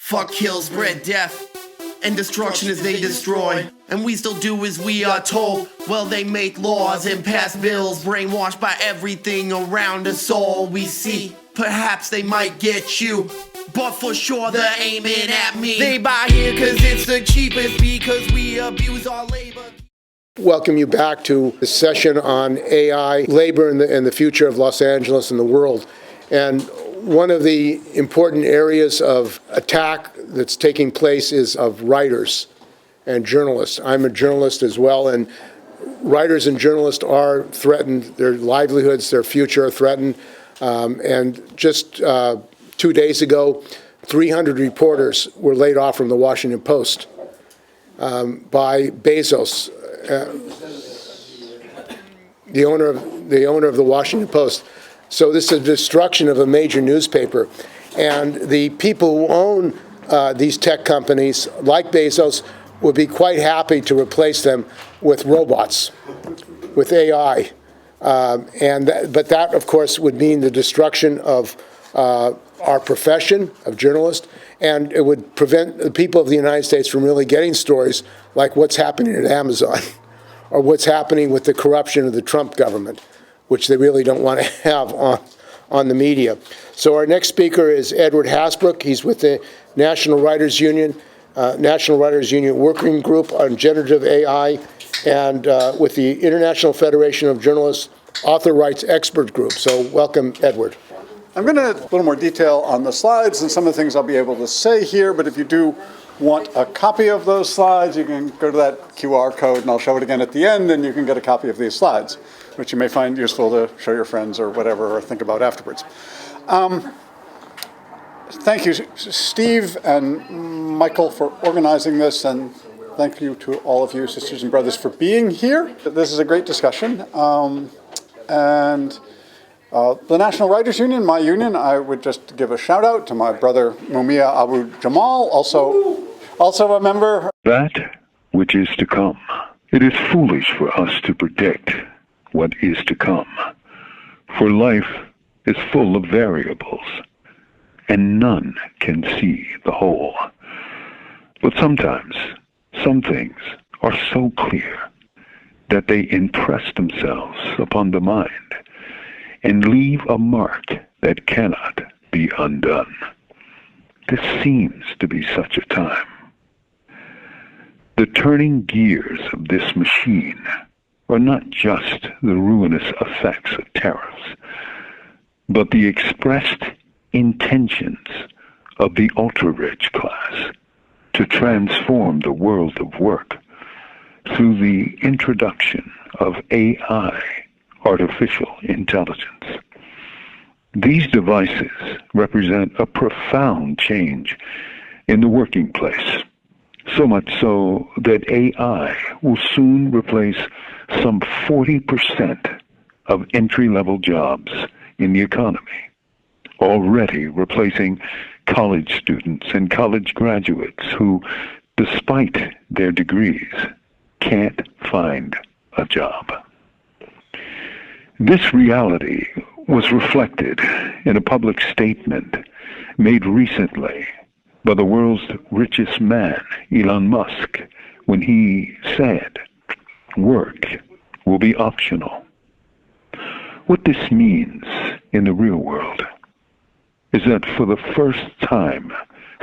Fuck, kill, spread death and destruction as they destroy. And we still do as we are told. Well, they make laws and pass bills, brainwashed by everything around us. All we see, perhaps they might get you, but for sure they're aiming at me. They buy here cause it's the cheapest, because we abuse our labor. Welcome you back to the session on AI, labor, and the future of Los Angeles and the world. And one of the important areas of attack that's taking place is of writers and journalists. I'm a journalist as well, and writers and journalists are threatened. Their livelihoods, their future are threatened. And just 2 days ago, 300 reporters were laid off from the Washington Post by Bezos, the owner of the Washington Post. So this is a destruction of a major newspaper. And the people who own these tech companies, like Bezos, would be quite happy to replace them with robots, with AI. But that, of course, would mean the destruction of our profession of journalists, and it would prevent the people of the United States from really getting stories like what's happening at Amazon or what's happening with the corruption of the Trump government, which they really don't want to have on the media. So our next speaker is Edward Hasbrouch. He's with the National Writers Union Working Group on Generative AI, and with the International Federation of Journalists Author Rights Expert Group. So welcome, Edward. I'm going to a little more detail on the slides and some of the things I'll be able to say here, but if you do want a copy of those slides, you can go to that QR code and I'll show it again at the end, and you can get a copy of these slides, which you may find useful to show your friends or whatever, or think about afterwards. Thank you, Steve and Michael, for organizing this, and thank you to all of you, sisters and brothers, for being here. This is a great discussion. The National Writers Union, my union, I would just give a shout out to my brother Mumia Abu-jamal, also a member. That which is to come. It is foolish for us to predict what is to come, for life is full of variables, and none can see the whole. But sometimes some things are so clear that they impress themselves upon the mind and leave a mark that cannot be undone. This seems to be such a time. The turning gears of this machine are not just the ruinous effects of tariffs, but the expressed intentions of the ultra-rich class to transform the world of work through the introduction of AI, artificial intelligence. These devices represent a profound change in the working place, so much so that AI will soon replace some 40% of entry-level jobs in the economy, already replacing college students and college graduates who, despite their degrees, can't find a job. This reality was reflected in a public statement made recently by the world's richest man, Elon Musk, when he said, "Work will be optional." What this means in the real world is that for the first time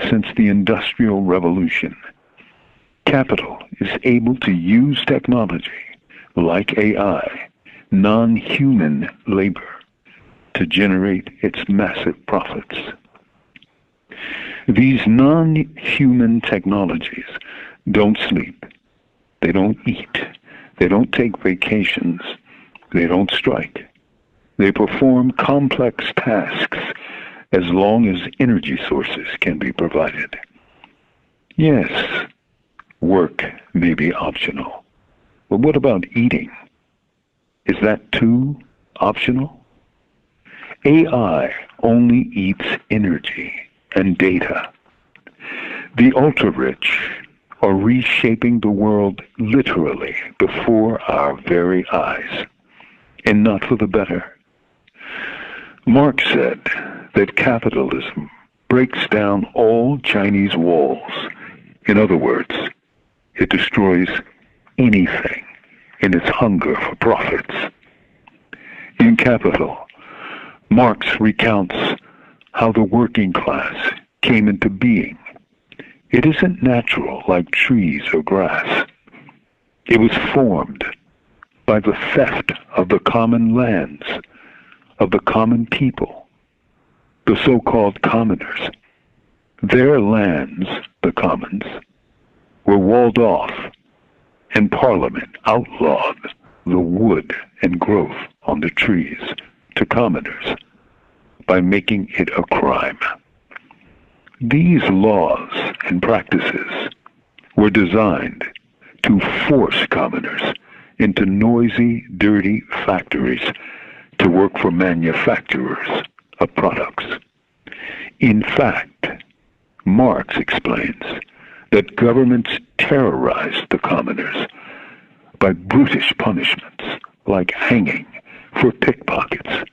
since the Industrial Revolution, capital is able to use technology like AI, non-human labor, to generate its massive profits. These non-human technologies don't sleep, they don't eat, they don't take vacations, they don't strike. They perform complex tasks as long as energy sources can be provided. Yes, work may be optional, but what about eating? Is that too optional? AI only eats energy and data. The ultra-rich are reshaping the world literally before our very eyes, and not for the better. Marx said that capitalism breaks down all Chinese walls. In other words, it destroys anything in its hunger for profits. In Capital, Marx recounts how the working class came into being. It isn't natural like trees or grass. It was formed by the theft of the common lands, of the common people, the so-called commoners. Their lands, the commons, were walled off, and Parliament outlawed the wood and growth on the trees to commoners by making it a crime. These laws and practices were designed to force commoners into noisy, dirty factories to work for manufacturers of products. In fact, Marx explains that governments terrorized the commoners by brutish punishments like hanging for pickpockets,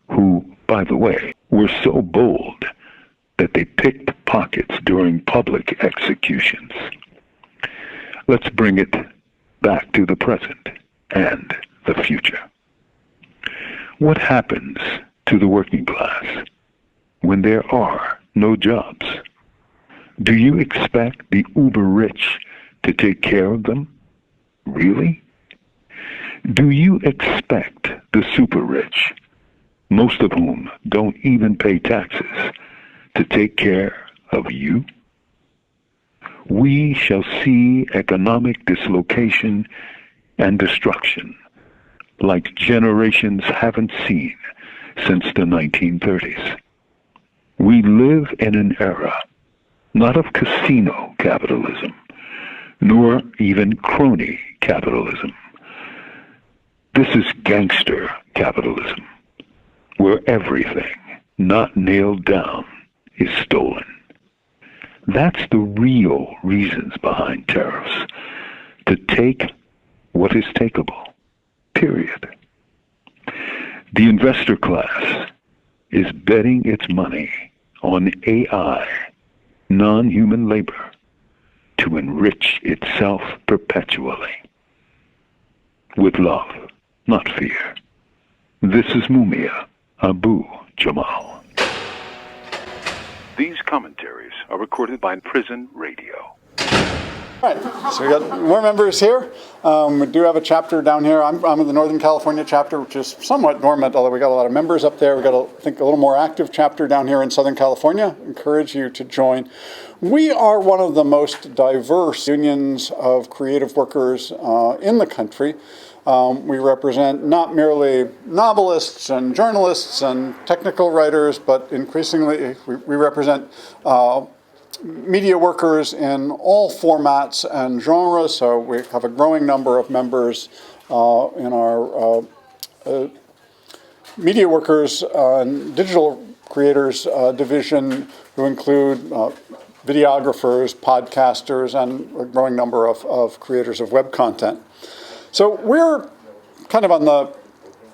who, by the way, were so bold that they picked pockets during public executions. Let's bring it back to the present and the future. What happens to the working class when there are no jobs? Do you expect the uber-rich to take care of them? Really? Do you expect the super-rich, most of whom don't even pay taxes, to take care of you? We shall see economic dislocation and destruction like generations haven't seen since the 1930s. We live in an era not of casino capitalism, nor even crony capitalism. This is gangster capitalism, where everything not nailed down is stolen. That's the real reasons behind tariffs, to take what is takeable, period. The investor class is betting its money on AI, non-human labor, to enrich itself perpetually. With love, not fear. This is Mumia Abu-jamal. These commentaries are recorded by Prison Radio. All right, so we got more members here. We do have a chapter down here. I'm in the Northern California chapter, which is somewhat dormant, although we got a lot of members up there. We got, I think, a little more active chapter down here in Southern California. Encourage you to join. We are one of the most diverse unions of creative workers in the country. We represent not merely novelists and journalists and technical writers, but increasingly we represent media workers in all formats and genres. So we have a growing number of members in our media workers and digital creators division, who include videographers, podcasters, and a growing number of creators of web content. So we're kind of on the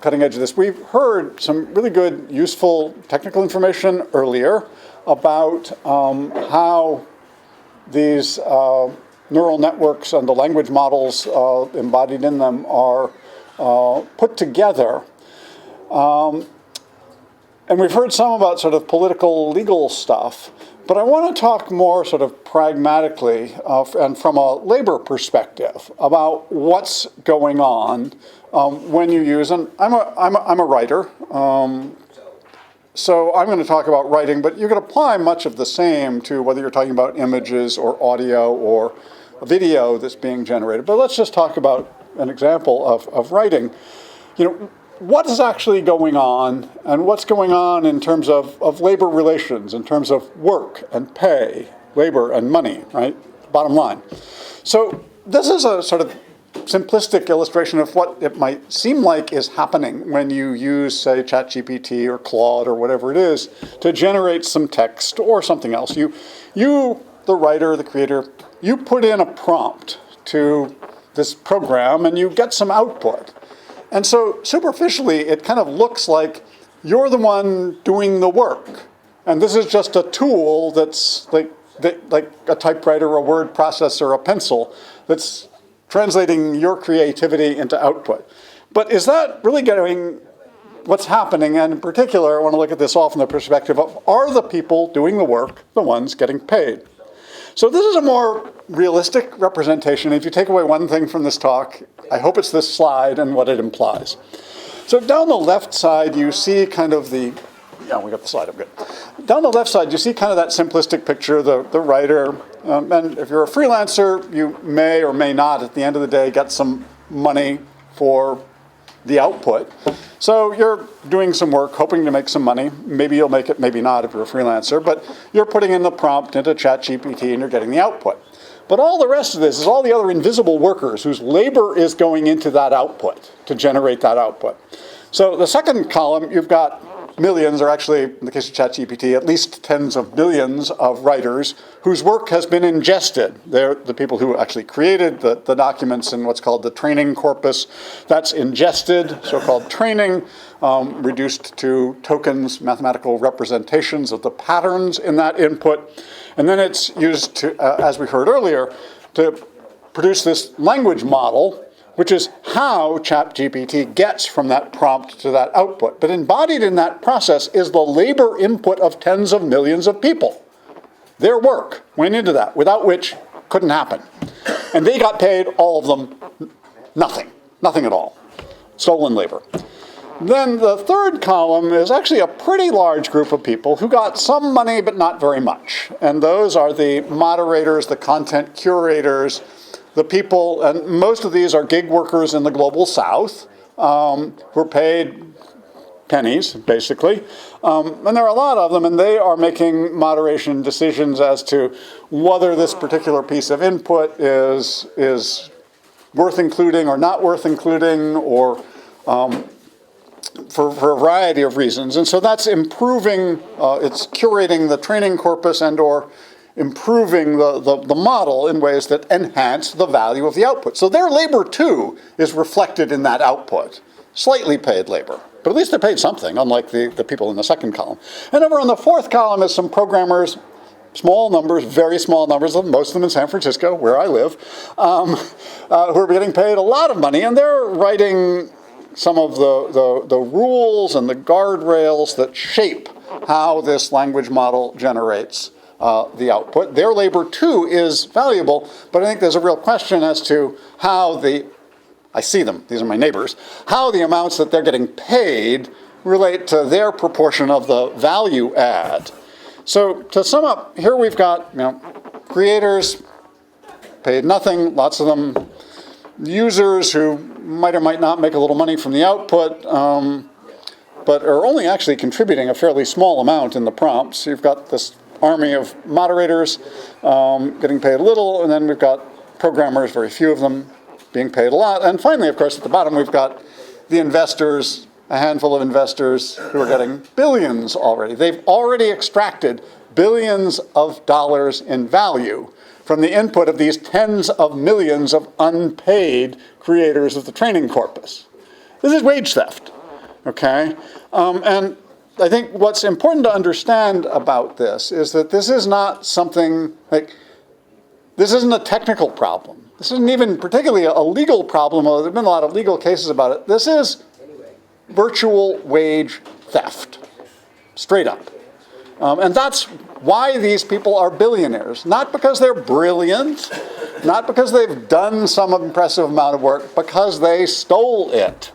cutting edge of this. We've heard some really good, useful technical information earlier about how these neural networks and the language models embodied in them are put together. And we've heard some about sort of political, legal stuff. But I want to talk more sort of pragmatically and from a labor perspective about what's going on when you use, and I'm a writer, so I'm going to talk about writing, but you can apply much of the same to whether you're talking about images or audio or video that's being generated. But let's just talk about an example of writing. You know, what is actually going on, and what's going on in terms of labor relations, in terms of work and pay, labor and money, right? Bottom line. So this is a sort of simplistic illustration of what it might seem like is happening when you use, say, ChatGPT or Claude or whatever it is to generate some text or something else. You, the writer, the creator, you put in a prompt to this program and you get some output. And so superficially, it kind of looks like you're the one doing the work. And this is just a tool that's like a typewriter, a word processor, a pencil, that's translating your creativity into output. But is that really getting what's happening? And in particular, I want to look at this all from the perspective of, are the people doing the work the ones getting paid? So this is a more realistic representation. If you take away one thing from this talk, I hope it's this slide and what it implies. So down the left side, you see kind of the, yeah, we got the slide, I'm good. Down the left side, you see kind of that simplistic picture, the writer. And if you're a freelancer, you may or may not, at the end of the day, get some money for the output. So you're doing some work, hoping to make some money. Maybe you'll make it, maybe not if you're a freelancer, but you're putting in the prompt into ChatGPT and you're getting the output. But all the rest of this is all the other invisible workers whose labor is going into that output to generate that output. So the second column, you've got millions, or actually, in the case of ChatGPT, at least tens of millions of writers whose work has been ingested. They're the people who actually created the documents in what's called the training corpus. That's ingested, so-called training, reduced to tokens, mathematical representations of the patterns in that input. And then it's used to, as we heard earlier, to produce this language model, which is how ChatGPT gets from that prompt to that output. But embodied in that process is the labor input of tens of millions of people. Their work went into that, without which couldn't happen. And they got paid, all of them, nothing at all. Stolen labor. Then the third column is actually a pretty large group of people who got some money, but not very much. And those are the moderators, the content curators, the people, and most of these are gig workers in the global south, who are paid pennies, basically. And there are a lot of them, and they are making moderation decisions as to whether this particular piece of input is worth including or not worth including, or for a variety of reasons. And so that's improving, it's curating the training corpus and or improving the model in ways that enhance the value of the output. So their labor, too, is reflected in that output. Slightly paid labor, but at least they're paid something, unlike the people in the second column. And over on the fourth column is some programmers, small numbers, very small numbers, most of them in San Francisco, where I live, who are getting paid a lot of money, and they're writing some of the rules and the guardrails that shape how this language model generates the output. Their labor, too, is valuable, but I think there's a real question as to how I see them, these are my neighbors, how the amounts that they're getting paid relate to their proportion of the value add. So to sum up, here we've got creators paid nothing, lots of them users who might or might not make a little money from the output, but are only actually contributing a fairly small amount in the prompts. You've got this army of moderators getting paid a little, and then we've got programmers, very few of them, being paid a lot. And finally, of course, at the bottom, we've got the investors, a handful of investors who are getting billions already. They've already extracted billions of dollars in value from the input of these tens of millions of unpaid creators of the training corpus. This is wage theft, okay? And I think what's important to understand about this is that this is not something this isn't a technical problem. This isn't even particularly a legal problem, although there have been a lot of legal cases about it. This is virtual wage theft, straight up. And that's why these people are billionaires. Not because they're brilliant, not because they've done some impressive amount of work, because they stole it.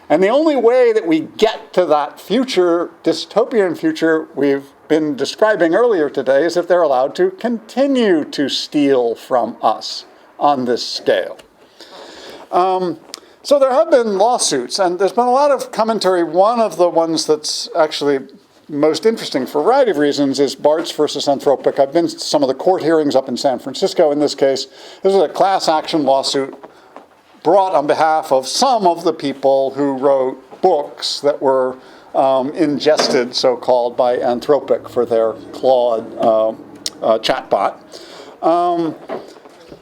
And the only way that we get to that future, dystopian future we've been describing earlier today, is if they're allowed to continue to steal from us on this scale. So there have been lawsuits, and there's been a lot of commentary. One of the ones that's actually most interesting for a variety of reasons is Bartz versus Anthropic. I've been to some of the court hearings up in San Francisco in this case. This is a class action lawsuit brought on behalf of some of the people who wrote books that were ingested, so-called, by Anthropic for their Claude chatbot.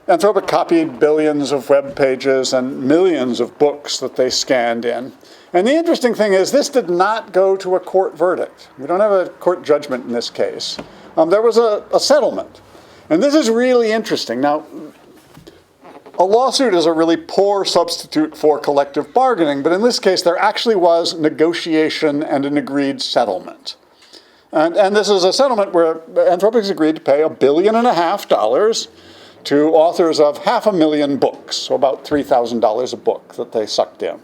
Anthropic copied billions of web pages and millions of books that they scanned in. And the interesting thing is this did not go to a court verdict. We don't have a court judgment in this case. There was a settlement. And this is really interesting. Now, a lawsuit is a really poor substitute for collective bargaining, but in this case there actually was negotiation and an agreed settlement. And this is a settlement where Anthropic's agreed to pay $1.5 billion to authors of 500,000 books, so about $3,000 a book that they sucked in.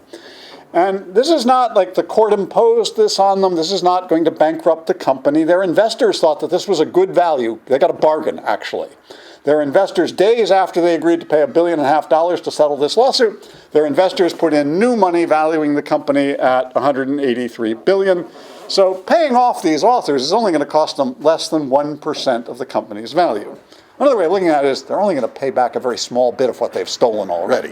And this is not like the court imposed this on them. This is not going to bankrupt the company. Their investors thought that this was a good value. They got a bargain, actually. Their investors, days after they agreed to pay $1.5 billion to settle this lawsuit, their investors put in new money valuing the company at $183 billion. So paying off these authors is only going to cost them less than 1% of the company's value. Another way of looking at it is they're only going to pay back a very small bit of what they've stolen already.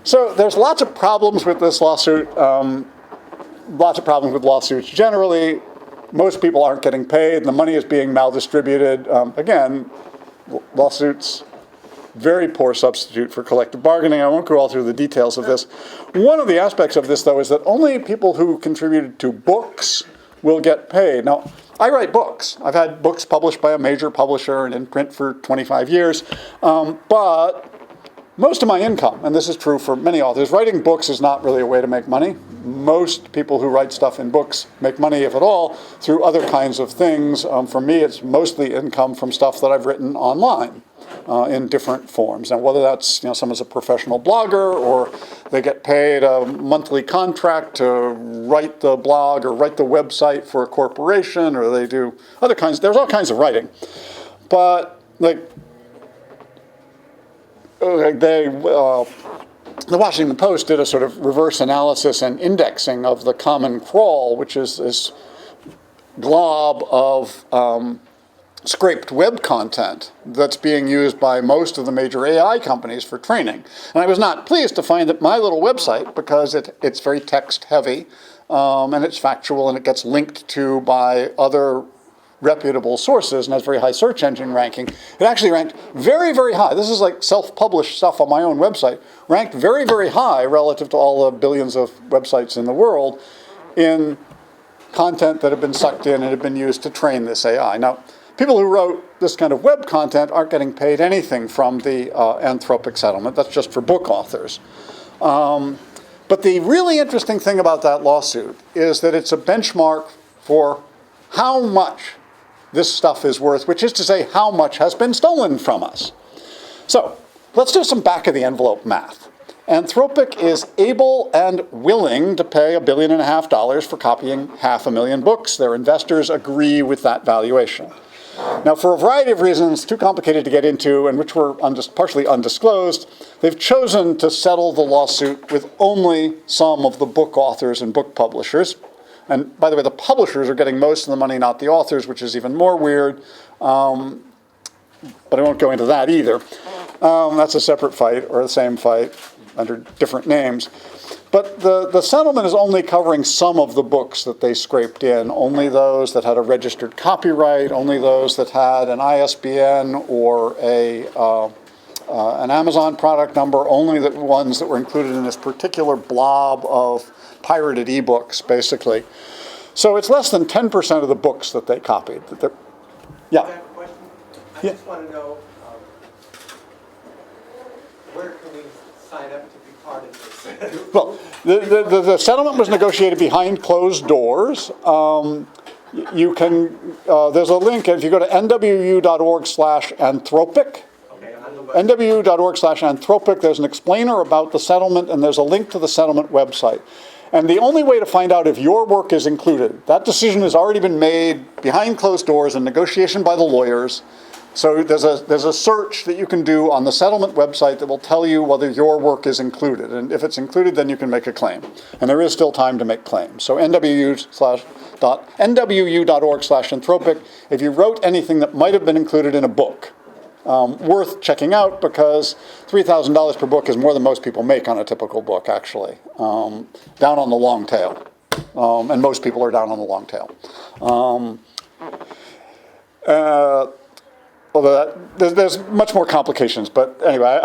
So there's lots of problems with this lawsuit, lots of problems with lawsuits generally. Most people aren't getting paid. The money is being maldistributed. Again, lawsuits, very poor substitute for collective bargaining. I won't go all through the details of this. One of the aspects of this, though, is that only people who contributed to books will get paid. Now, I write books. I've had books published by a major publisher and in print for 25 years. But most of my income, and this is true for many authors, writing books is not really a way to make money. Most people who write stuff in books make money, if at all, through other kinds of things. For me, it's mostly income from stuff that I've written online in different forms. And whether that's someone's a professional blogger, or they get paid a monthly contract to write the blog or write the website for a corporation, or they do other kinds. There's all kinds of writing. But the Washington Post did a sort of reverse analysis and indexing of the Common Crawl, which is this glob of scraped web content that's being used by most of the major AI companies for training. And I was not pleased to find that my little website, because it's very text heavy, and it's factual, and it gets linked to by other reputable sources and has very high search engine ranking. It actually ranked very, very high. This is like self-published stuff on my own website. Ranked very, very high relative to all the billions of websites in the world in content that had been sucked in and had been used to train this AI. Now, people who wrote this kind of web content aren't getting paid anything from the Anthropic settlement. That's just for book authors. But the really interesting thing about that lawsuit is that it's a benchmark for how much this stuff is worth, which is to say how much has been stolen from us. So let's do some back-of-the-envelope math. Anthropic is able and willing to pay $1.5 billion for copying 500,000 books. Their investors agree with that valuation. Now, for a variety of reasons, too complicated to get into, and which were partially undisclosed, they've chosen to settle the lawsuit with only some of the book authors and book publishers. And by the way, the publishers are getting most of the money, not the authors, which is even more weird. But I won't go into that either. That's a separate fight, or the same fight, under different names. But the settlement is only covering some of the books that they scraped in, only those that had a registered copyright, only those that had an ISBN or an Amazon product number, only the ones that were included in this particular blob of pirated ebooks, basically. So it's less than 10% of the books that they copied. Yeah. I have a question. I just want to know, where can we sign up to be part of this? Well, the settlement was negotiated behind closed doors. You can, there's a link, if you go to nwu.org/anthropic, nwu.org/anthropic, there's an explainer about the settlement, and there's a link to the settlement website. And the only way to find out if your work is included, that decision has already been made behind closed doors in negotiation by the lawyers. So there's a search that you can do on the settlement website that will tell you whether your work is included. And if it's included, then you can make a claim. And there is still time to make claims. So nwu.org/anthropic, if you wrote anything that might have been included in a book, worth checking out, because $3,000 per book is more than most people make on a typical book, actually. Down on the long tail. And most people are down on the long tail. although there's much more complications, but anyway,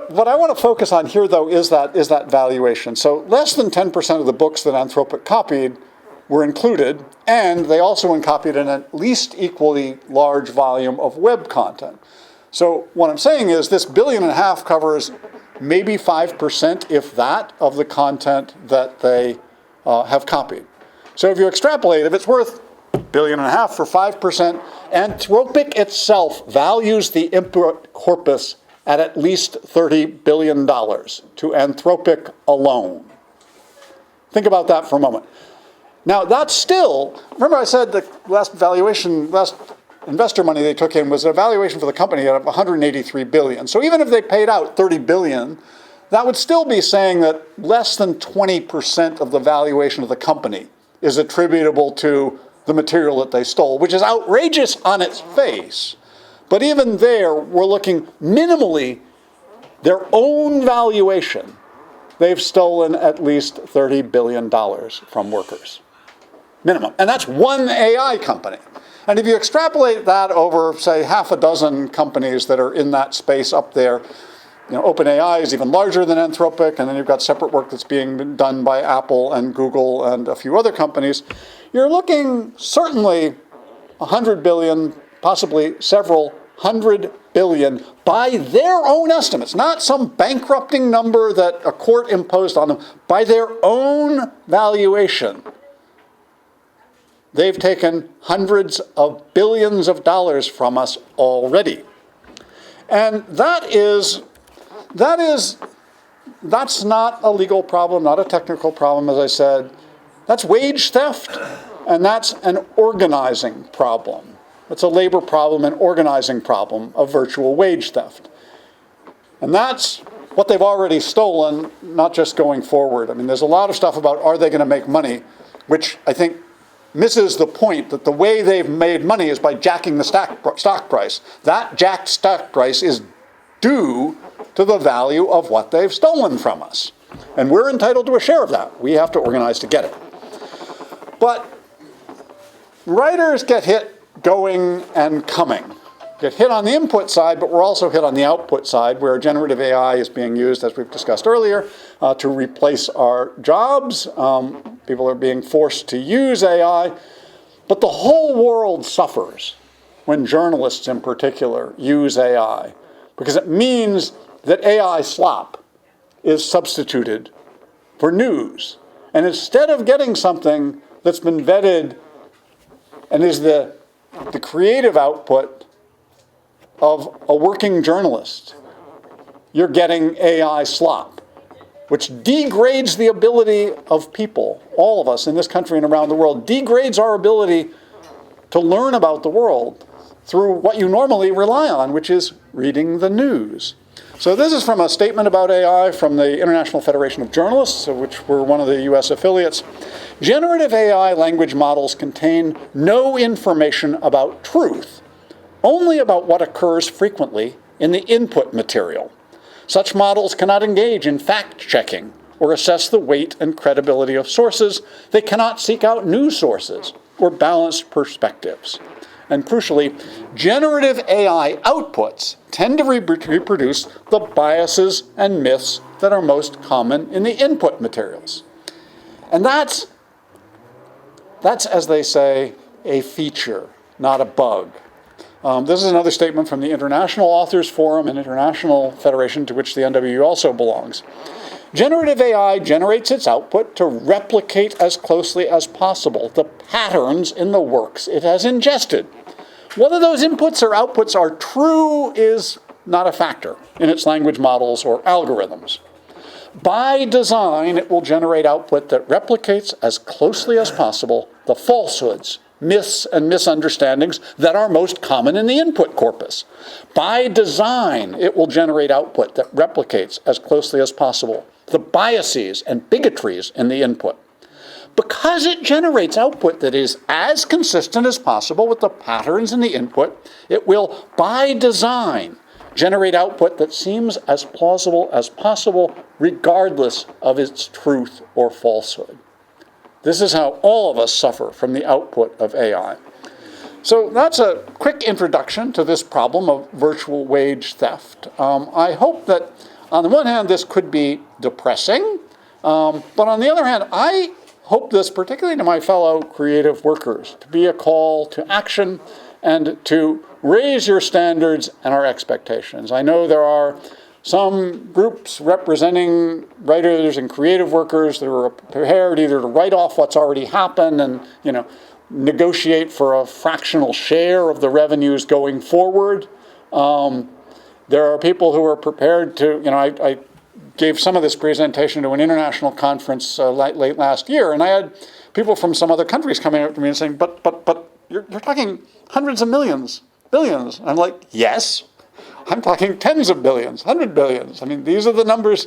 what I want to focus on here, though, is that valuation. So less than 10% of the books that Anthropic copied were included, and they also copied an at least equally large volume of web content. So what I'm saying is this $1.5 billion covers maybe 5%, if that, of the content that they have copied. So if you extrapolate, if it's worth $1.5 billion for 5%, Anthropic itself values the input corpus at least $30 billion to Anthropic alone. Think about that for a moment. Now that's still, remember I said the last investor money they took in was a valuation for the company at $183 billion. So even if they paid out $30 billion, that would still be saying that less than 20% of the valuation of the company is attributable to the material that they stole, which is outrageous on its face. But even there, we're looking minimally their own valuation. They've stolen at least $30 billion from workers. Minimum. And that's one AI company. And if you extrapolate that over, say, half a dozen companies that are in that space up there, OpenAI is even larger than Anthropic, and then you've got separate work that's being done by Apple and Google and a few other companies. You're looking certainly 100 billion, possibly several hundred billion by their own estimates, not some bankrupting number that a court imposed on them, by their own valuation. They've taken hundreds of billions of dollars from us already. And that's not a legal problem, not a technical problem, as I said. That's wage theft, and that's an organizing problem. It's a labor problem, an organizing problem of virtual wage theft. And that's what they've already stolen, not just going forward. I mean, there's a lot of stuff about are they going to make money, which I think misses the point that the way they've made money is by jacking the stock price. That jacked stock price is due to the value of what they've stolen from us. And we're entitled to a share of that. We have to organize to get it. But writers get hit going and coming. Get hit on the input side, but we're also hit on the output side, where generative AI is being used, as we've discussed earlier, to replace our jobs. People are being forced to use AI. But the whole world suffers when journalists in particular use AI, because it means that AI slop is substituted for news. And instead of getting something that's been vetted and is the creative output of a working journalist, you're getting AI slop, which degrades the ability of people, all of us in this country and around the world, degrades our ability to learn about the world through what you normally rely on, which is reading the news. So this is from a statement about AI from the International Federation of Journalists, which were one of the US affiliates. Generative AI language models contain no information about truth, only about what occurs frequently in the input material. Such models cannot engage in fact-checking or assess the weight and credibility of sources. They cannot seek out new sources or balanced perspectives. And crucially, generative AI outputs tend to reproduce the biases and myths that are most common in the input materials. And that's, as they say, a feature, not a bug. This is another statement from the International Authors Forum, an international federation to which the NWU also belongs. Generative AI generates its output to replicate as closely as possible the patterns in the works it has ingested. Whether those inputs or outputs are true is not a factor in its language models or algorithms. By design, it will generate output that replicates as closely as possible the falsehoods, myths, and misunderstandings that are most common in the input corpus. By design, it will generate output that replicates as closely as possible the biases and bigotries in the input. Because it generates output that is as consistent as possible with the patterns in the input, it will, by design, generate output that seems as plausible as possible, regardless of its truth or falsehood. This is how all of us suffer from the output of AI. So that's a quick introduction to this problem of virtual wage theft. I hope that, on the one hand, this could be depressing, but on the other hand, I hope this, particularly to my fellow creative workers, to be a call to action and to raise your standards and our expectations. I know there are some groups representing writers and creative workers that are prepared either to write off what's already happened and, negotiate for a fractional share of the revenues going forward. There are people who are prepared to, I gave some of this presentation to an international conference late last year, and I had people from some other countries coming up to me and saying, but you're talking hundreds of millions, billions. I'm like, yes, I'm talking tens of billions, 100 billions. I mean, these are the numbers.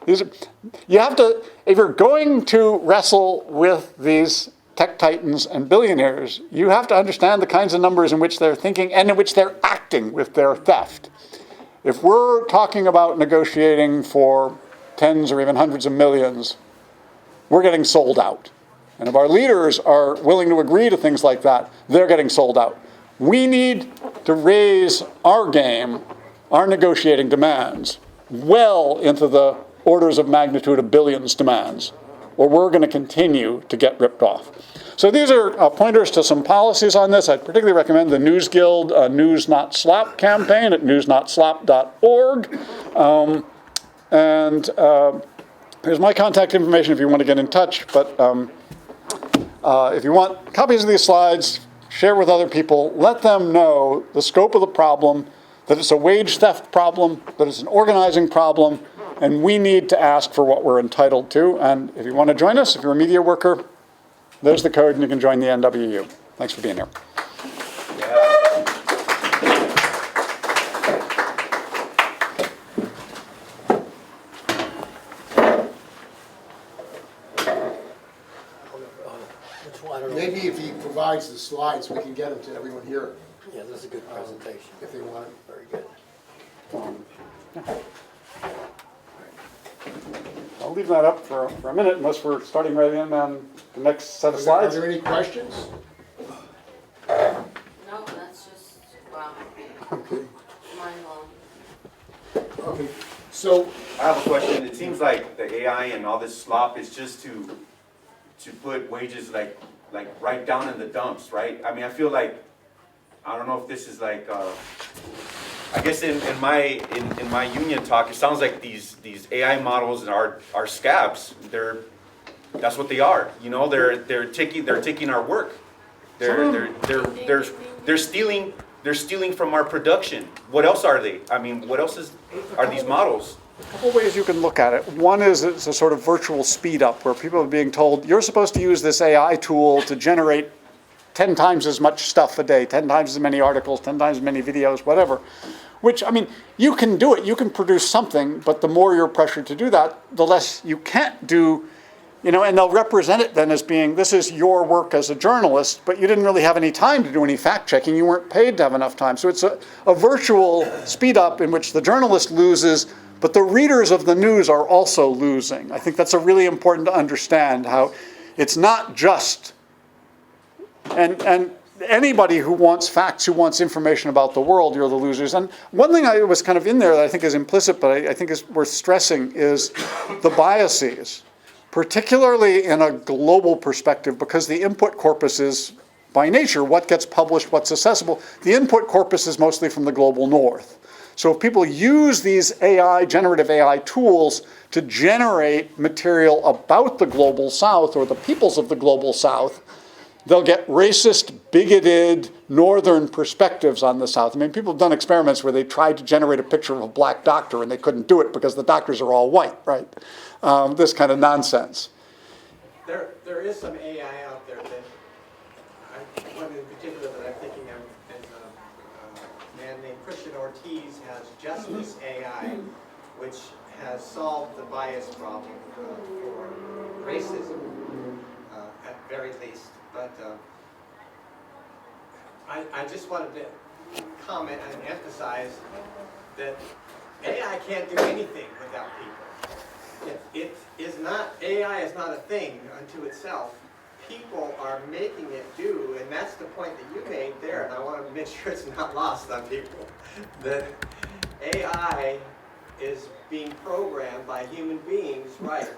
You have to, if you're going to wrestle with these tech titans and billionaires, you have to understand the kinds of numbers in which they're thinking and in which they're acting with their theft. If we're talking about negotiating for tens or even hundreds of millions, we're getting sold out. And if our leaders are willing to agree to things like that, they're getting sold out. We need to raise our game, our negotiating demands, well into the orders of magnitude of billions demands, or we're going to continue to get ripped off. So these are pointers to some policies on this. I'd particularly recommend the News Guild News Not Slop campaign at newsnotslop.org. Here's my contact information if you want to get in touch. But if you want copies of these slides, share with other people. Let them know the scope of the problem, that it's a wage theft problem, that it's an organizing problem, and we need to ask for what we're entitled to. And if you want to join us, if you're a media worker, there's the code and you can join the NWU. Thanks for being here. Maybe if he provides the slides, we can get them to everyone here. Yeah, this is a good presentation. If they want it. Very good. I'll leave that up for a minute unless we're starting right in on the next set of Are slides. there any questions? No, that's just, wow. Mind blown. Okay. So, I have a question. It seems like the AI and all this slop is just to put wages like right down in the dumps, right? I mean, I feel like, I don't know if this is like, I guess in my union talk, it sounds like these AI models are scabs. That's what they are. They're taking our work. They're stealing from our production. What else are they? I mean, what else are these models? A couple ways you can look at it. One is it's a sort of virtual speed up where people are being told, you're supposed to use this AI tool to generate 10 times as much stuff a day, 10 times as many articles, 10 times as many videos, whatever. Which, I mean, you can do it. You can produce something, but the more you're pressured to do that, the less you can't do, and they'll represent it then as being, this is your work as a journalist, but you didn't really have any time to do any fact checking. You weren't paid to have enough time. So it's a virtual speed up in which the journalist loses, but the readers of the news are also losing. I think that's a really important to understand, how it's not just, and anybody who wants facts, who wants information about the world, you're the losers. And one thing I was kind of in there that I think is implicit, but I think is worth stressing, is the biases, particularly in a global perspective, because the input corpus is, by nature, what gets published, what's accessible. The input corpus is mostly from the global north. So if people use these generative AI tools to generate material about the global south or the peoples of the global south, they'll get racist, bigoted, northern perspectives on the South. I mean, people have done experiments where they tried to generate a picture of a black doctor and they couldn't do it because the doctors are all white, right? This kind of nonsense. There is some AI out there that, one in particular that I'm thinking of is a man named Christian Ortiz has Justice AI, which has solved the bias problem for racism, at very least. But I just wanted to comment and emphasize that AI can't do anything without people. AI is not a thing unto itself. people are making it do, and that's the point that you made there, and I want to make sure it's not lost on people, that AI is being programmed by human beings, right,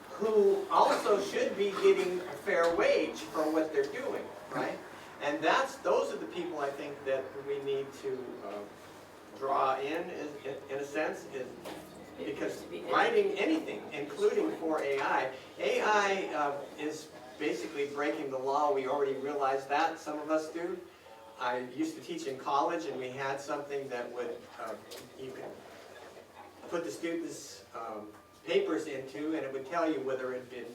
who also should be getting a fair wage for what they're doing, right? And those are the people I think that we need to draw in a sense, because writing anything, including for AI is basically breaking the law. We already realize that, some of us do. I used to teach in college, and we had something that would, you could put the students' papers into, and it would tell you whether it had been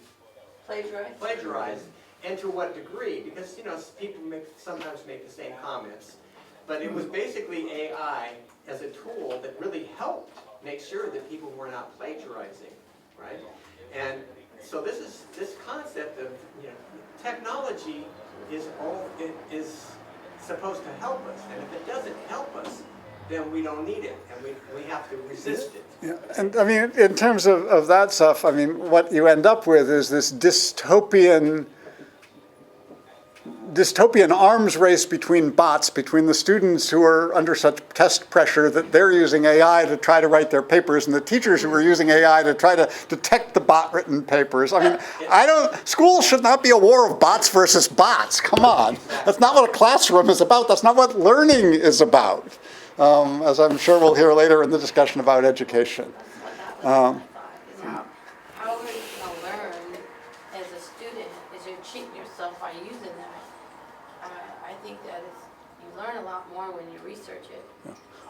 plagiarized, and to what degree, because people sometimes make the same comments. But it was basically AI as a tool that really helped make sure that people were not plagiarizing, right? And so this concept of technology is supposed to help us, and if it doesn't help us, then we don't need it, and we have to resist it. Yeah, and I mean, in terms of that stuff, I mean, what you end up with is this dystopian arms race between bots, between the students who are under such test pressure that they're using AI to try to write their papers, and the teachers who are using AI to try to detect the bot-written papers. I mean, school should not be a war of bots versus bots. Come on. That's not what a classroom is about. That's not what learning is about, as I'm sure we'll hear later in the discussion about education. How are you going to learn as a student is you cheat yourself by using them? I think that you learn a lot more when you research it.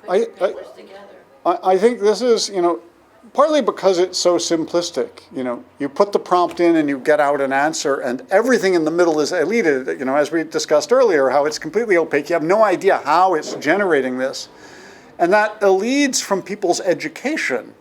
Put your papers together. I think this is, partly because it's so simplistic. You put the prompt in and you get out an answer, and everything in the middle is deleted. As we discussed earlier, how it's completely opaque. You have no idea how it's generating this. And that elides from people's education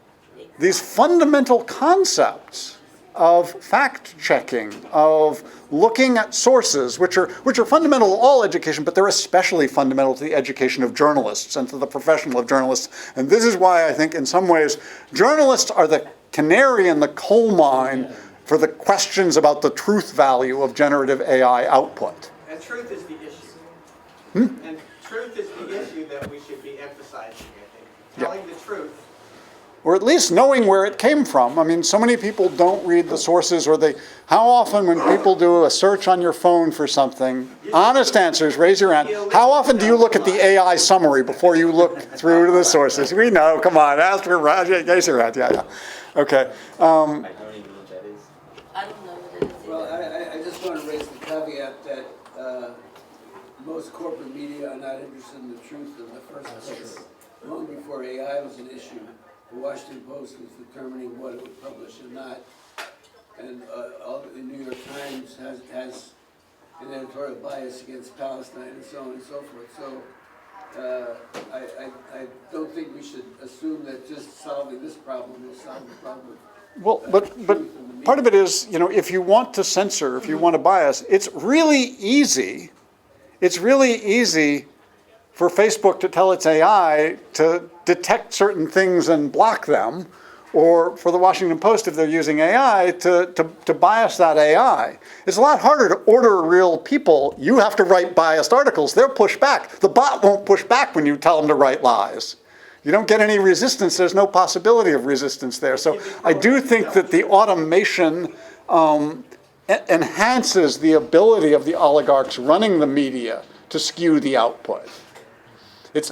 these fundamental concepts of fact-checking, of looking at sources, which are fundamental to all education, but they're especially fundamental to the education of journalists and to the profession of journalists. And this is why I think, in some ways, journalists are the canary in the coal mine for the questions about the truth value of generative AI output. And truth is the issue. And truth is the issue that we should be emphasizing, I think. Telling the truth. Or at least knowing where it came from. I mean, so many people don't read the sources, or how often when people do a search on your phone for something, honest answers, raise your hand. How often do you look at the AI summary before you look through to the sources? We know, come on, ask for Roger, raise your hand, yeah. Okay. I don't know what it is. Well, I just want to raise the caveat that most corporate media are not interested in the truth in the first place. Long before AI was an issue, the Washington Post was determining what it would publish and not. And the New York Times has an editorial bias against Palestine and so on and so forth. So I don't think we should assume that just solving this problem will solve the problem. Well, but part of it is, if you want to censor, if you want to bias, it's really easy. It's really easy for Facebook to tell its AI to detect certain things and block them, or for the Washington Post, if they're using AI, to bias that AI. It's a lot harder to order real people. You have to write biased articles. They'll push back. The bot won't push back when you tell them to write lies. You don't get any resistance. There's no possibility of resistance there. So I do think that the automation enhances the ability of the oligarchs running the media to skew the output. It's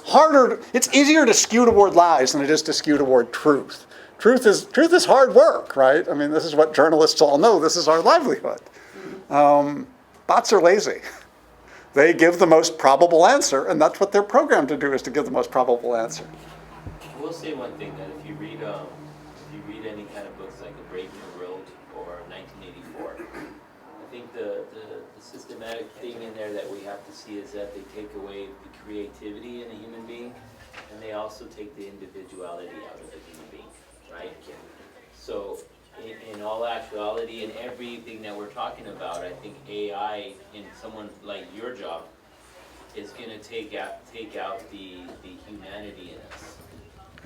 easier to skew toward lies than it is to skew toward truth. Truth is hard work, right? I mean, this is what journalists all know. This is our livelihood. Bots are lazy. They give the most probable answer, and that's what they're programmed to do, is to give the most probable answer. I will say one thing, that if you read any kind of books like A Brave New World or 1984, I think the systematic thing in there that we have to see is that they take away the creativity in a human being, and they also take the individuality out of a human being, right? So in all actuality, in everything that we're talking about, I think AI in someone like your job is going to take out the humanity in us,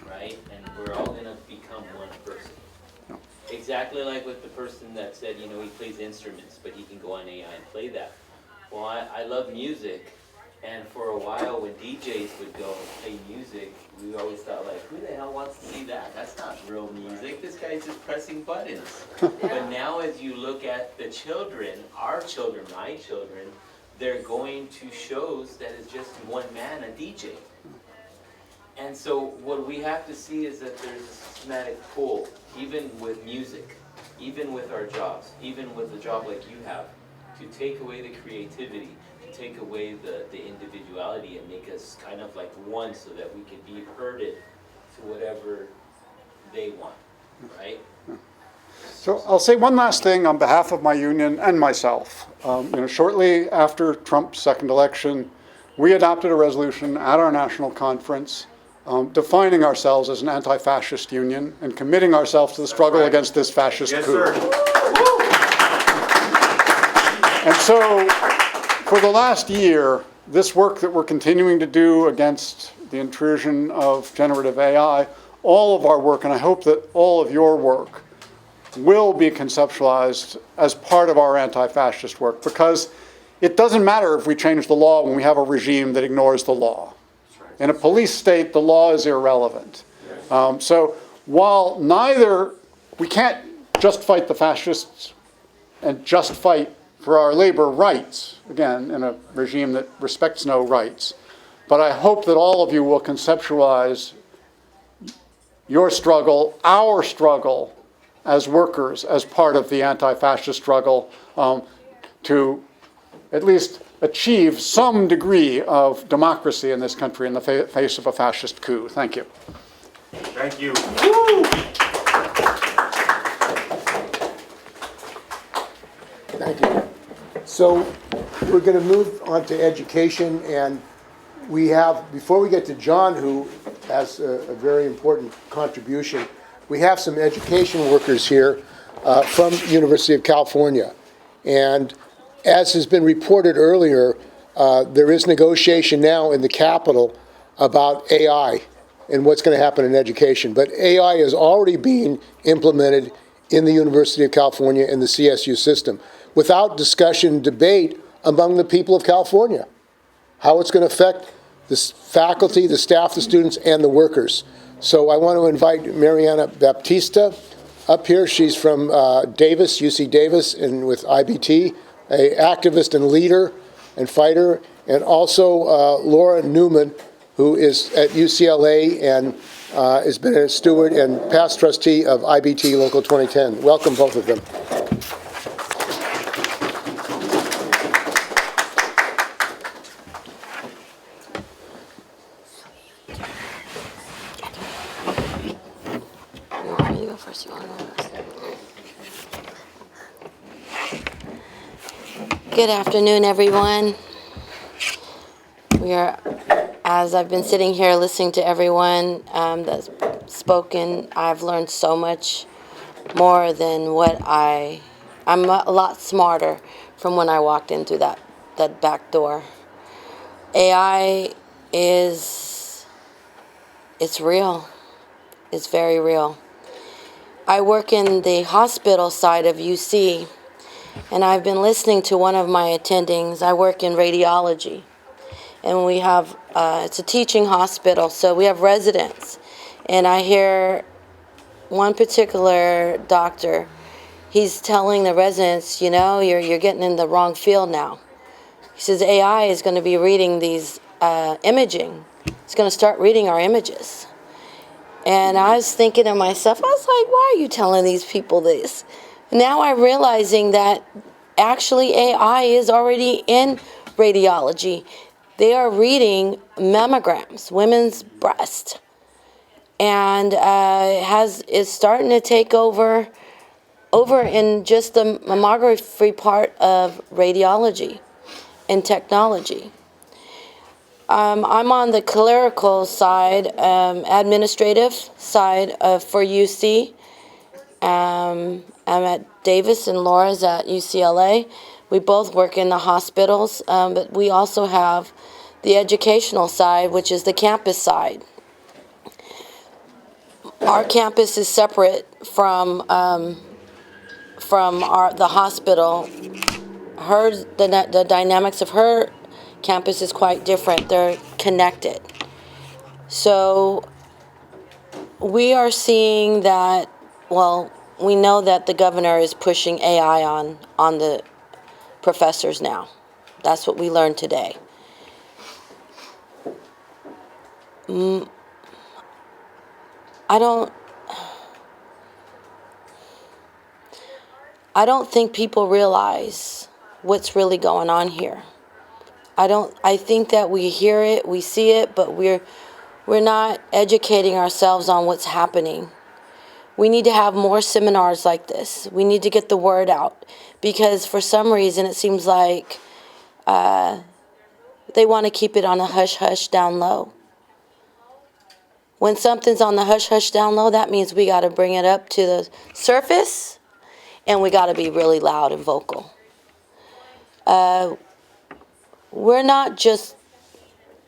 right? And we're all going to become one person. It's exactly like with the person that said, you know, he plays instruments, but he can go on AI and play that. Well, I love music, and for a while when DJs would go and play music, we always thought like, who the hell wants to see that? That's not real music. This guy's just pressing buttons. But now as you look at the children, our children, my children, they're going to shows that is just one man, a DJ. And so what we have to see is that there's a systematic pull, even with music, even with our jobs, even with a job like you have, to take away the creativity, to take away the individuality and make us kind of like one so that we can be herded to whatever they want, right? So I'll say one last thing on behalf of my union and myself. Shortly after Trump's second election, we adopted a resolution at our national conference defining ourselves as an anti-fascist union and committing ourselves to the struggle against this fascist coup. Sir. And so for the last year, this work that we're continuing to do against the intrusion of generative AI, all of our work, and I hope that all of your work, will be conceptualized as part of our anti-fascist work, because it doesn't matter if we change the law when we have a regime that ignores the law. In a police state, the law is irrelevant. So while we can't just fight the fascists and just fight for our labor rights, again, in a regime that respects no rights, but I hope that all of you will conceptualize your struggle, our struggle, as workers, as part of the anti-fascist struggle to at least achieve some degree of democracy in this country in the face of a fascist coup. Thank you. Thank you. Thank you. So we're going to move on to education, and we have, before we get to John, who has a very important contribution, we have some education workers here from University of California. And as has been reported earlier, there is negotiation now in the Capitol about AI and what's going to happen in education. But AI is already being implemented in the University of California in the CSU system without discussion, debate among the people of California, how it's going to affect the faculty, the staff, the students, and the workers. So I want to invite Mariana Baptista up here. She's from Davis, UC Davis, and with IBT, an activist and leader and fighter, and also Laura Newman, who is at UCLA and has been a steward and past trustee of IBT Local 2010. Welcome, both of them. Good afternoon, everyone. We are, as I've been sitting here listening to everyone that's spoken, I've learned so much more than I'm a lot smarter from when I walked in through that back door. AI it's real. It's very real. I work in the hospital side of UC, and I've been listening to one of my attendings. I work in radiology, and we have, it's a teaching hospital, so we have residents. And I hear one particular doctor, he's telling the residents, you know, you're getting in the wrong field now. He says AI is going to be reading these imaging. It's going to start reading our images. And I was thinking to myself, I was like, why are you telling these people this? Now I'm realizing that actually AI is already in radiology. They are reading mammograms, women's breast, and is starting to take over in just the mammography part of radiology and technology. I'm on the clerical side, administrative side for UC. I'm at Davis and Laura's at UCLA. We both work in the hospitals, but we also have the educational side, which is the campus side. Our campus is separate from from the hospital, the dynamics of her campus is quite different. They're connected. So we are seeing that, well, we know that the governor is pushing AI on the professors now. That's what we learned today. I don't think people realize what's really going on here. I think that we hear it, we see it, but we're not educating ourselves on what's happening. We need to have more seminars like this. We need to get the word out, because for some reason it seems like they want to keep it on a hush-hush down low. When something's on the hush-hush down low, that means we got to bring it up to the surface, and we got to be really loud and vocal. We're not just,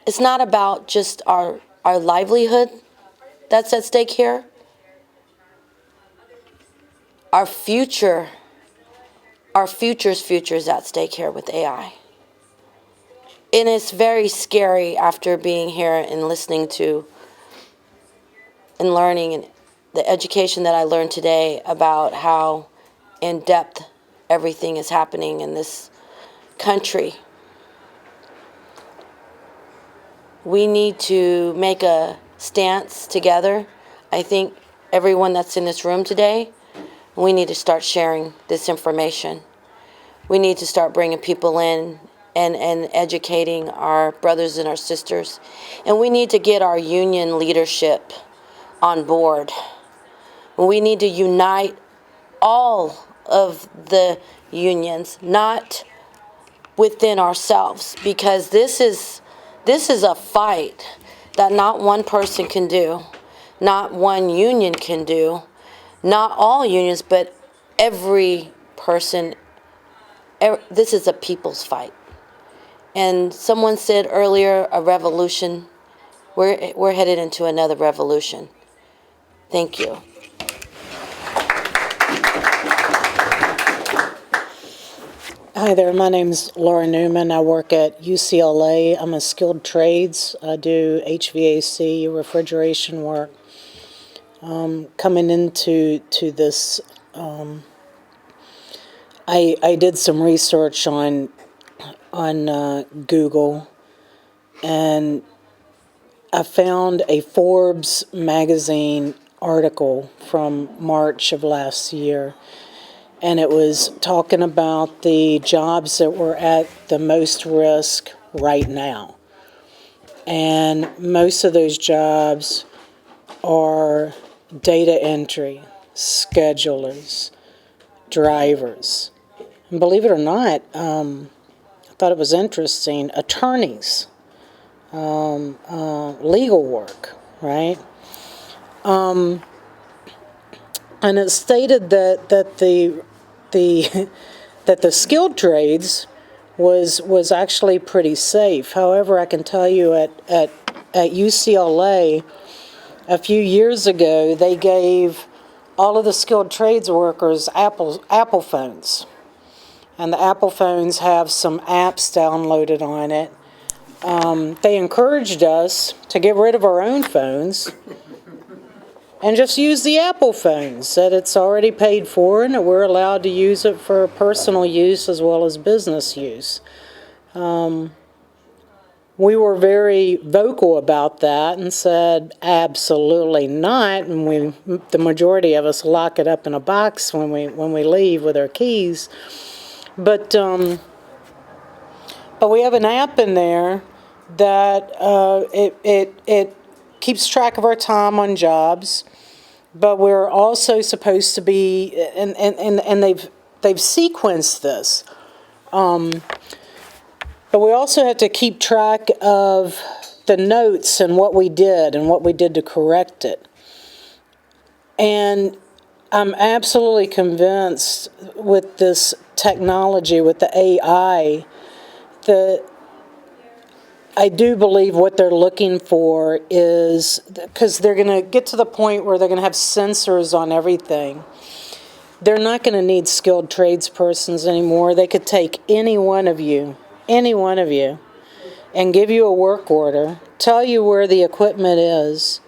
it's not about just our livelihood that's at stake here. Our future's future is at stake here with AI. And it's very scary after being here and listening to and learning and the education that I learned today about how in depth everything is happening in this country. We need to make a stance together. I think everyone that's in this room today, we need to start sharing this information. We need to start bringing people in and educating our brothers and our sisters. And we need to get our union leadership on board. We need to unite all of the unions, not within ourselves, because this is a fight that not one person can do, not one union can do, not all unions, but every person. This is a people's fight. And someone said earlier, a revolution. We're headed into another revolution. Thank you. Hi there, my name's Laura Newman. I work at UCLA. I'm a skilled trades. I do HVAC, refrigeration work. Coming into this, I did some research on Google, and I found a Forbes magazine article from March of last year. And it was talking about the jobs that were at the most risk right now. And most of those jobs are data entry, schedulers, drivers. And believe it or not, I thought it was interesting, attorneys, legal work, right? And it stated that the skilled trades was actually pretty safe. However, I can tell you at UCLA a few years ago, they gave all of the skilled trades workers Apple phones. And the Apple phones have some apps downloaded on it. They encouraged us to get rid of our own phones and just use the Apple phones that it's already paid for, and that we're allowed to use it for personal use as well as business use. We were very vocal about that and said, absolutely not, and the majority of us lock it up in a box when we leave with our keys. But we have an app in there that it keeps track of our time on jobs, but we're also supposed to be, and they've sequenced this, but we also have to keep track of the notes and what we did to correct it. And I'm absolutely convinced with this technology, with the AI, that I do believe what they're looking for is, because they're going to get to the point where they're going to have sensors on everything. they're not going to need skilled tradespersons anymore. They could take any one of you, and give you a work order, tell you where the equipment is,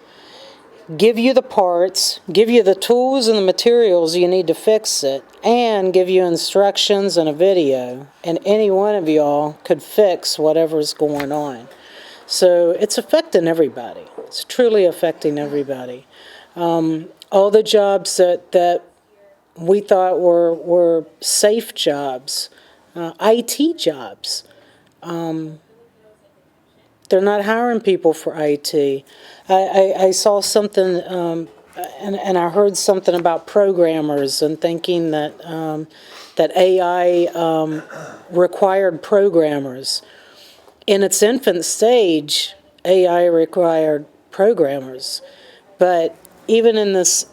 give you the parts, give you the tools and the materials you need to fix it, and give you instructions and a video, and any one of y'all could fix whatever's going on. So it's affecting everybody. It's truly affecting everybody. All the jobs that we thought were safe jobs, IT jobs, they're not hiring people for IT. I saw something, and I heard something about programmers and thinking that AI required programmers. In its infant stage, AI required programmers. But even in this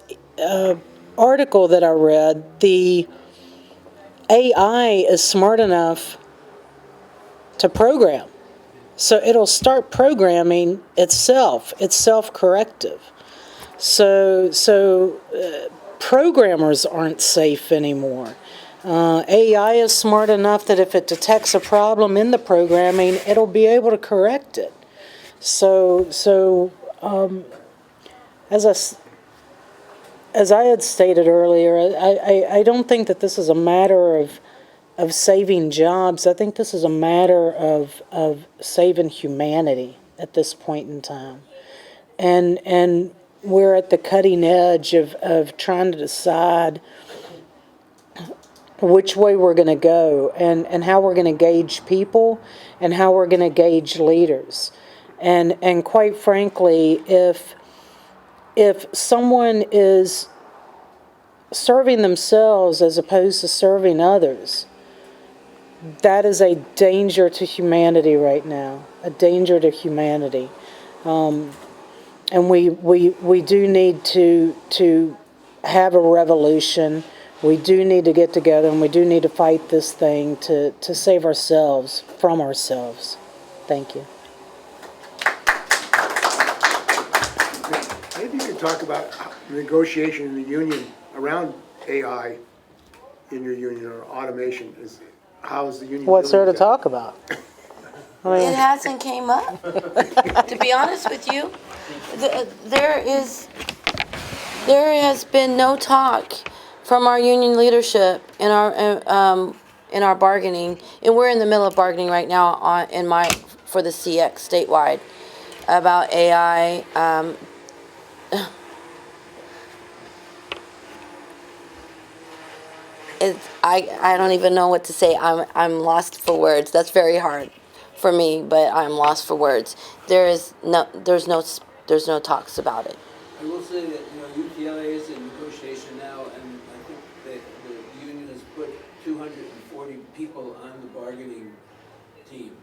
article that I read, the AI is smart enough to program. So it'll start programming itself. It's self-corrective. So programmers aren't safe anymore. AI is smart enough that if it detects a problem in the programming, it'll be able to correct it. So as I had stated earlier, I don't think that this is a matter of saving jobs. I think this is a matter of saving humanity at this point in time. And we're at the cutting edge of trying to decide which way we're going to go and how we're going to gauge people and how we're going to gauge leaders. And quite frankly, if someone is serving themselves as opposed to serving others, that is a danger to humanity right now, a danger to humanity. And we do need to have a revolution. We do need to get together, and we do need to fight this thing to save ourselves from ourselves. Thank you. Maybe you could talk about negotiation in the union around AI in your union or automation. How is the union? What's there to dealing with that? talk about? It hasn't came up. To be honest with you, there has been no talk from our union leadership in our bargaining, and we're in the middle of bargaining right now for the CX statewide about AI. I don't even know what to say. I'm lost for words. That's very hard for me, but I'm lost for words. There's no talks about it. I will say that, UTLA is in negotiation now, and I think that the union has put 240 people on the bargaining team.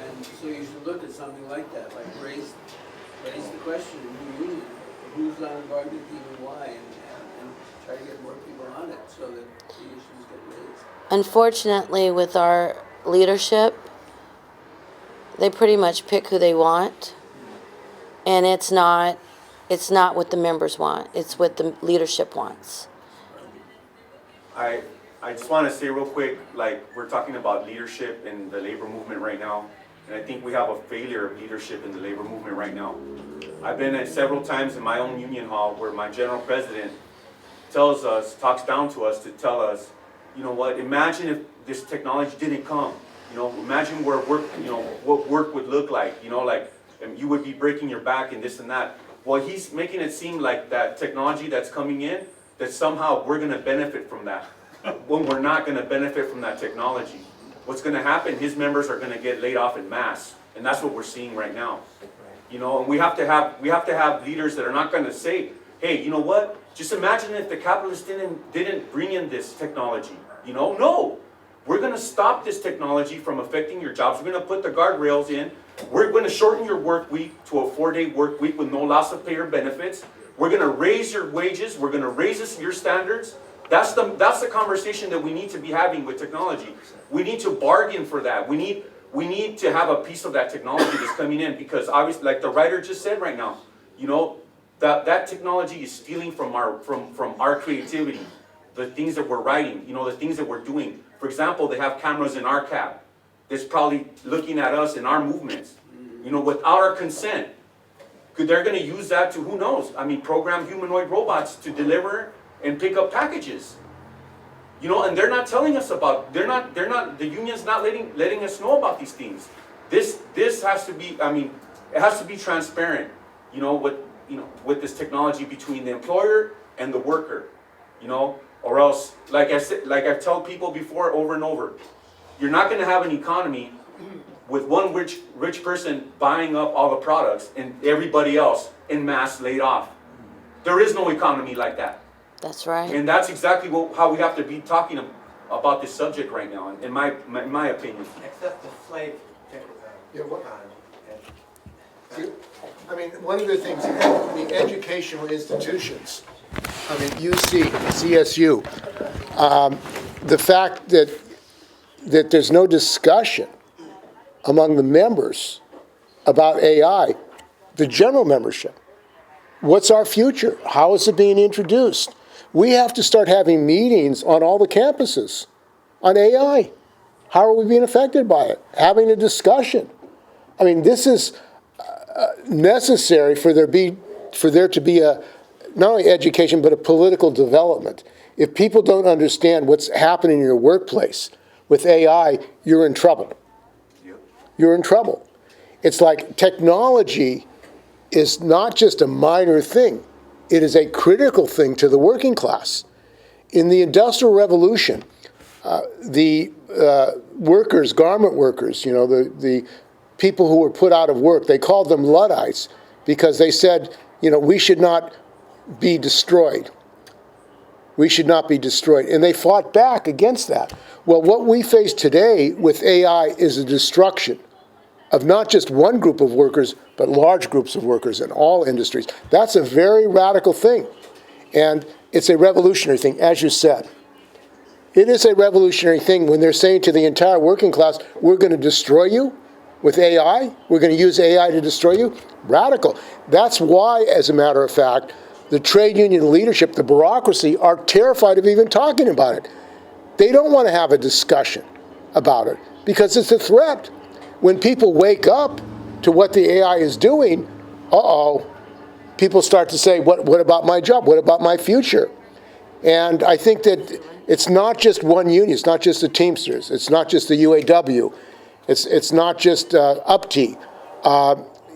And so you should look at something like that, like raise the question in the union, who's on the bargaining team and why, and try to get more people on it so that the issues get raised. Unfortunately, with our leadership, they pretty much pick who they want, and it's not what the members want. It's what the leadership wants. I just want to say real quick, like, we're talking about leadership in the labor movement right now, and I think we have a failure of leadership in the labor movement right now. I've been at several times in my own union hall where my general president talks down to us to tell us, you know what, imagine if this technology didn't come. Imagine where work, what work would look like, like you would be breaking your back and this and that. Well, he's making it seem like that technology that's coming in, that somehow we're going to benefit from that, when we're not going to benefit from that technology. What's going to happen, his members are going to get laid off in mass, and that's what we're seeing right now. And we have to have leaders that are not going to say, hey, you know what, just imagine if the capitalists didn't bring in this technology. No. We're going to stop this technology from affecting your jobs. We're going to put the guardrails in. We're going to shorten your work week to a 4-day work week with no loss of pay or benefits. We're going to raise your wages. We're going to raise your standards. That's the conversation that we need to be having with technology. We need to bargain for that. We need to have a piece of that technology that's coming in, because obviously, like the writer just said right now, that technology is stealing from our creativity. the things that we're writing, the things that we're doing. For example, they have cameras in our cab that's probably looking at us and our movements, without our consent. They're going to use that to, who knows? I mean, program humanoid robots to deliver and pick up packages. And they're not telling us about, the union's not letting us know about these things. This has to be, it has to be transparent, with this technology between the employer and the worker, or else, like I've told people before over and over, you're not going to have an economy with one rich person buying up all the products and everybody else en masse laid off. There is no economy like that. That's right. And that's exactly how we have to be talking about this subject right now, in my opinion. Except the slave economy. One of the things, the educational institutions, UC, CSU, the fact that there's no discussion among the members about AI, the general membership. What's our future? How is it being introduced? We have to start having meetings on all the campuses on AI. How are we being affected by it? Having a discussion. This is necessary for there to be a, not only education, but a political development. If people don't understand what's happening in your workplace with AI, you're in trouble. You're in trouble. It's like technology is not just a minor thing. It is a critical thing to the working class. In the Industrial Revolution, the workers, garment workers, the people who were put out of work, they called them Luddites because they said, we should not be destroyed. We should not be destroyed. And they fought back against that. Well, what we face today with AI is a destruction of not just one group of workers, but large groups of workers in all industries. That's a very radical thing. And it's a revolutionary thing, as you said. It is a revolutionary thing when they're saying to the entire working class, we're going to destroy you with AI. We're going to use AI to destroy you. Radical. That's why, as a matter of fact, the trade union leadership, the bureaucracy, are terrified of even talking about it. They don't want to have a discussion about it because it's a threat. When people wake up to what the AI is doing, people start to say, what about my job? What about my future? And I think that it's not just one union. It's not just the Teamsters. It's not just the UAW. It's not just UPT.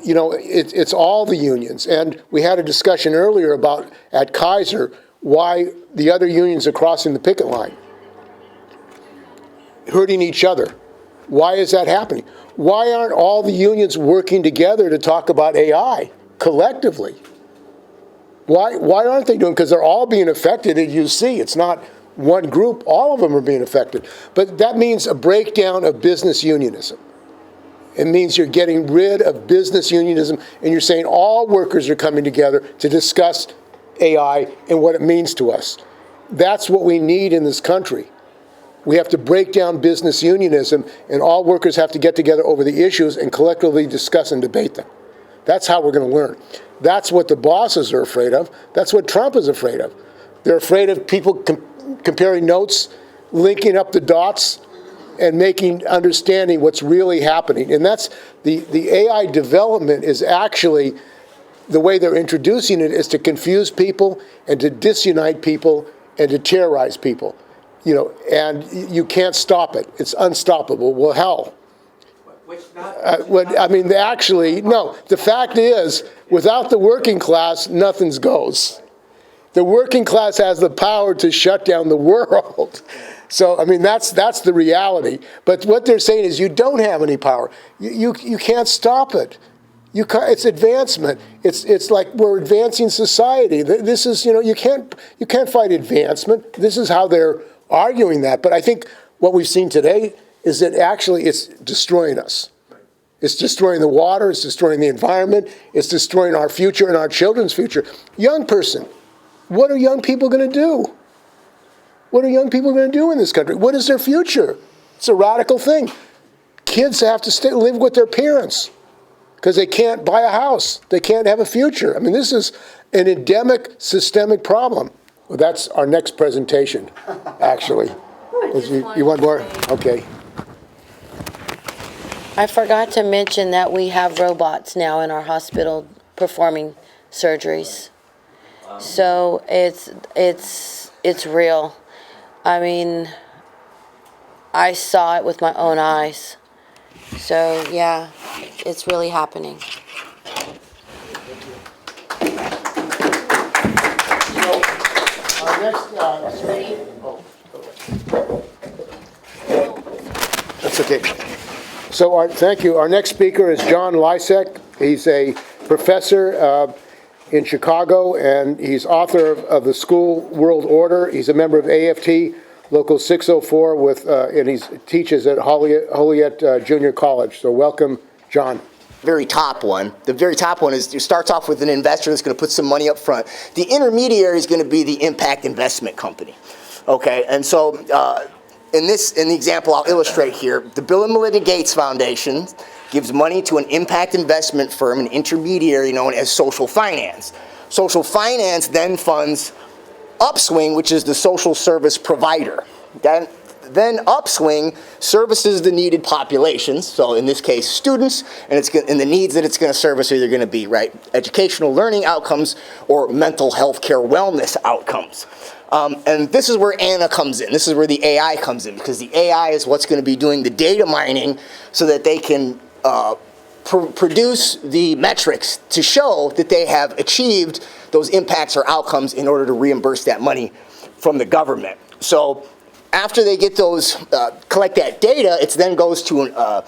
It's all the unions. And we had a discussion earlier about, at Kaiser, why the other unions are crossing the picket line, hurting each other. Why is that happening? Why aren't all the unions working together to talk about AI collectively? Why aren't they doing it? Because they're all being affected, as you see. It's not one group. All of them are being affected. But that means a breakdown of business unionism. It means you're getting rid of business unionism, and you're saying all workers are coming together to discuss AI and what it means to us. That's what we need in this country. We have to break down business unionism, and all workers have to get together over the issues and collectively discuss and debate them. That's how we're going to learn. That's what the bosses are afraid of. That's what Trump is afraid of. They're afraid of people comparing notes, linking up the dots, and understanding what's really happening. And that's the AI development is actually, the way they're introducing it is to confuse people and to disunite people and to terrorize people. And you can't stop it. It's unstoppable. Well, hell. Actually, no. The fact is, without the working class, nothing goes. The working class has the power to shut down the world. So, that's the reality. But what they're saying is you don't have any power. You can't stop it. It's advancement. It's like we're advancing society. This is, you can't fight advancement. This is how they're arguing that. But I think what we've seen today is that actually it's destroying us. It's destroying the water. It's destroying the environment. It's destroying our future and our children's future. Young person, what are young people going to do? What are young people going to do in this country? What is their future? It's a radical thing. Kids have to live with their parents because they can't buy a house. They can't have a future. This is an endemic, systemic problem. Well, that's our next presentation, actually. You want more? Okay. I forgot to mention that we have robots now in our hospital performing surgeries. So it's real. I mean, I saw it with my own eyes. So yeah, it's really happening. Our next That's okay. So thank you. Our next speaker is John Klyczek. He's a professor in Chicago, and he's author of The School World Order. He's a member of AFT Local 604 and he teaches at Joliet Junior College. So welcome, John. Very top one. The very top one is, it starts off with an investor that's going to put some money up front. The intermediary is going to be the impact investment company. Okay, and so in the example I'll illustrate here, the Bill and Melinda Gates Foundation gives money to an impact investment firm, an intermediary known as social finance. Social finance then funds Upswing, which is the social service provider. Then Upswing services the needed populations, so in this case students, and the needs that it's going to service are either going to be educational learning outcomes or mental health care wellness outcomes. And this is where Anna comes in. This is where the AI comes in, because the AI is what's going to be doing the data mining so that they can produce the metrics to show that they have achieved those impacts or outcomes in order to reimburse that money from the government. So after they get those, collect that data, it then goes to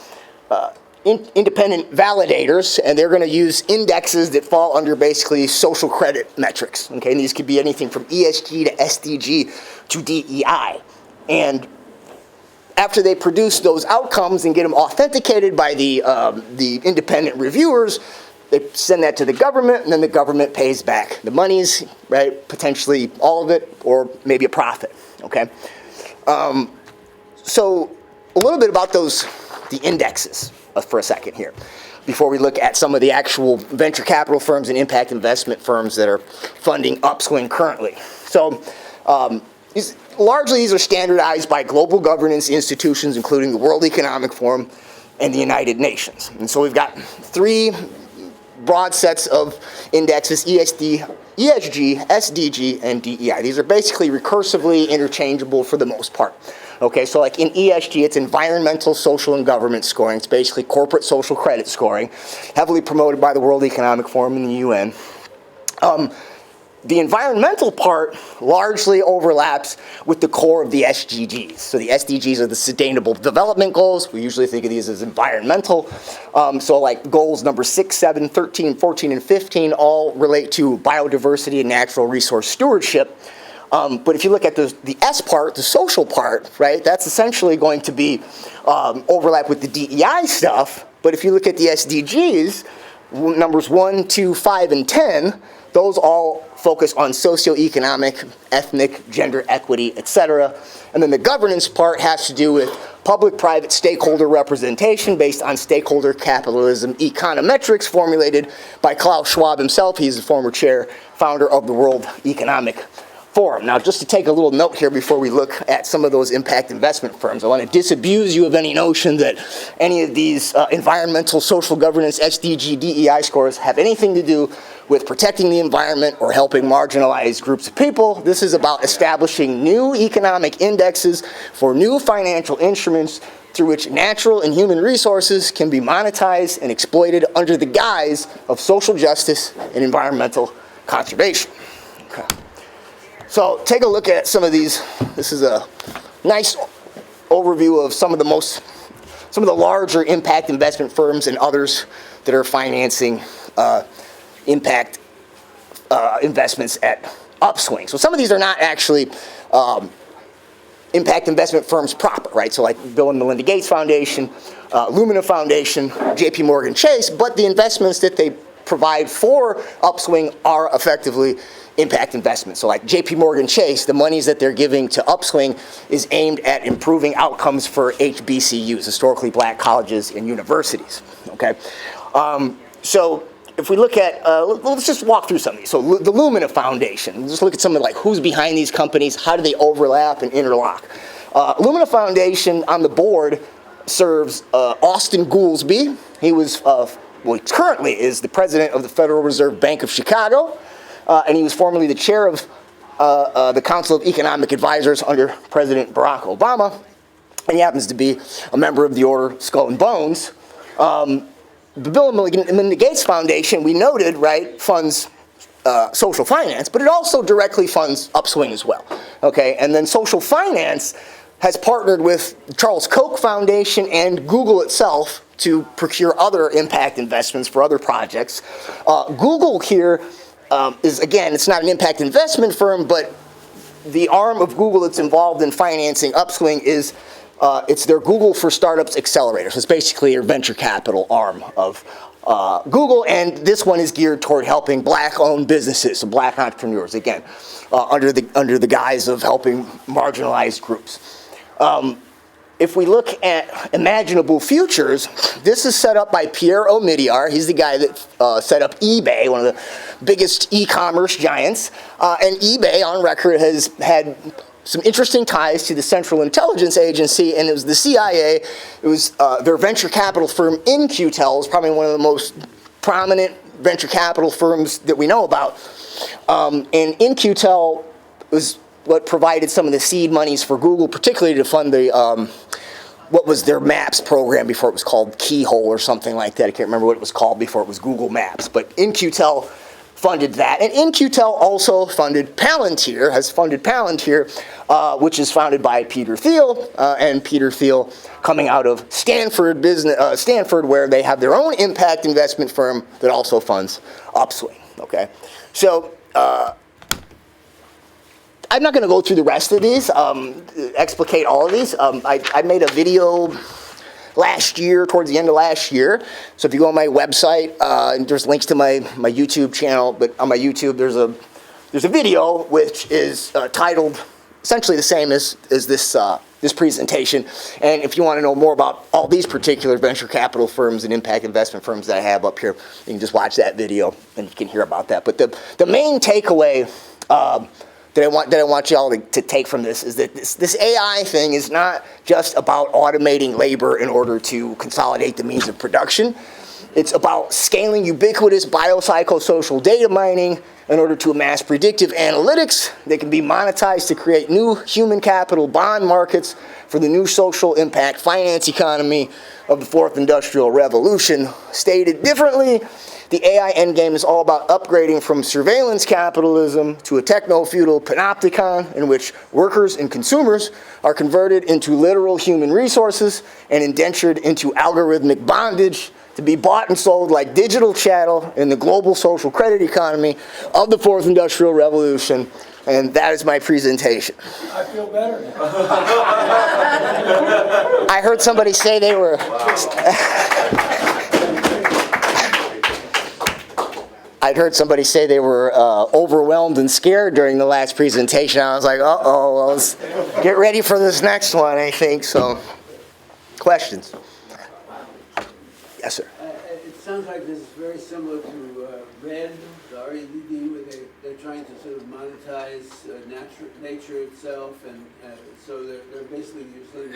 independent validators, and they're going to use indexes that fall under basically social credit metrics. Okay, and these could be anything from ESG to SDG to DEI. And after they produce those outcomes and get them authenticated by the independent reviewers, they send that to the government, and then the government pays back the monies, right? Potentially all of it, or maybe a profit. Okay. So a little bit about the indexes for a second here, before we look at some of the actual venture capital firms and impact investment firms that are funding Upswing currently. So largely these are standardized by global governance institutions, including the World Economic Forum and the United Nations. And so we've got three broad sets of indexes: ESG, SDG, and DEI. These are basically recursively interchangeable for the most part. Okay, so like in ESG, it's environmental, social, and government scoring. It's basically corporate social credit scoring, heavily promoted by the World Economic Forum and the UN. The environmental part largely overlaps with the core of the SDGs. So the SDGs are the Sustainable Development Goals. We usually think of these as environmental. So like goals number 6, 7, 13, 14, and 15 all relate to biodiversity and natural resource stewardship. But if you look at the S part, the social part, right, that's essentially going to be overlap with the DEI stuff. But if you look at the SDGs, numbers 1, 2, 5, and 10, those all focus on socioeconomic, ethnic, gender equity, etc. And then the governance part has to do with public-private stakeholder representation based on stakeholder capitalism econometrics formulated by Klaus Schwab himself. He's the former founder of the World Economic Forum. Now, just to take a little note here before we look at some of those impact investment firms, I want to disabuse you of any notion that any of these environmental, social governance, SDG, DEI scores have anything to do with protecting the environment or helping marginalized groups of people. This is about establishing new economic indexes for new financial instruments through which natural and human resources can be monetized and exploited under the guise of social justice and environmental conservation. Okay. So take a look at some of these. This is a nice overview of some of the larger impact investment firms and others that are financing impact investments at Upswing. So some of these are not actually impact investment firms proper, right? So like Bill and Melinda Gates Foundation, Lumina Foundation, JP Chase, but the investments that they provide for Upswing are effectively impact investments. So like JP Chase, the monies that they're giving to Upswing is aimed at improving outcomes for HBCUs, historically black colleges and universities, okay? So if we look at, let's just walk through some of these. So the Lumina Foundation, just look at some of like who's behind these companies, how do they overlap and interlock. Lumina Foundation on the board serves Austin Goolsbee. He was, he currently is the president of the Federal Reserve Bank of Chicago, and he was formerly the chair of the Council of Economic Advisors under President Barack Obama, and he happens to be a member of the Order Skull and Bones. The Bill and Melinda Gates Foundation, we noted, right, funds social finance, but it also directly funds Upswing as well, okay? And then social finance has partnered with Charles Koch Foundation and Google itself to procure other impact investments for other projects. Google here is, again, it's not an impact investment firm, but the arm of Google that's involved in financing Upswing is it's their Google for Startups Accelerator. So it's basically your venture capital arm of Google, and this one is geared toward helping black-owned businesses, so black entrepreneurs, again, under the guise of helping marginalized groups. If we look at imaginable futures, this is set up by Pierre Omidyar. He's the guy that set up eBay, one of the biggest e-commerce giants. And eBay, on record, has had some interesting ties to the Central Intelligence Agency, and it was the CIA. It was their venture capital firm, In-Q-Tel, is probably one of the most prominent venture capital firms that we know about. And In-Q-Tel was what provided some of the seed monies for Google, particularly to fund the what was their Maps program before it was called Keyhole or something like that. I can't remember what it was called before it was Google Maps, but In-Q-Tel funded that. And In-Q-Tel also funded Palantir, has funded Palantir, which is founded by Peter Thiel, and Peter Thiel coming out of Stanford, where they have their own impact investment firm that also funds Upswing, okay? So, I'm not going to go through the rest of these, explicate all of these. I made a video last year, towards the end of last year. So if you go on my website, and there's links to my YouTube channel, but on my YouTube there's a video which is titled essentially the same as this presentation. And if you want to know more about all these particular venture capital firms and impact investment firms that I have up here, you can just watch that video and you can hear about that. But the main takeaway that I want y'all to take from this is that this AI thing is not just about automating labor in order to consolidate the means of production. It's about scaling ubiquitous biopsychosocial data mining in order to amass predictive analytics that can be monetized to create new human capital bond markets for the new social impact finance economy of the fourth industrial revolution. Stated differently, the AI endgame is all about upgrading from surveillance capitalism to a techno-feudal panopticon in which workers and consumers are converted into literal human resources and indentured into algorithmic bondage to be bought and sold like digital chattel in the global social credit economy of the fourth industrial revolution. And that is my presentation. I feel better now. I heard somebody say they were... I'd heard somebody say they were overwhelmed and scared during the last presentation. I was like, uh-oh, well, let's get ready for this next one, I think. So, questions? Yes, sir. It sounds like this is very similar to RED, the R-E-D-D, where they're trying to sort of monetize nature itself, and so they're basically using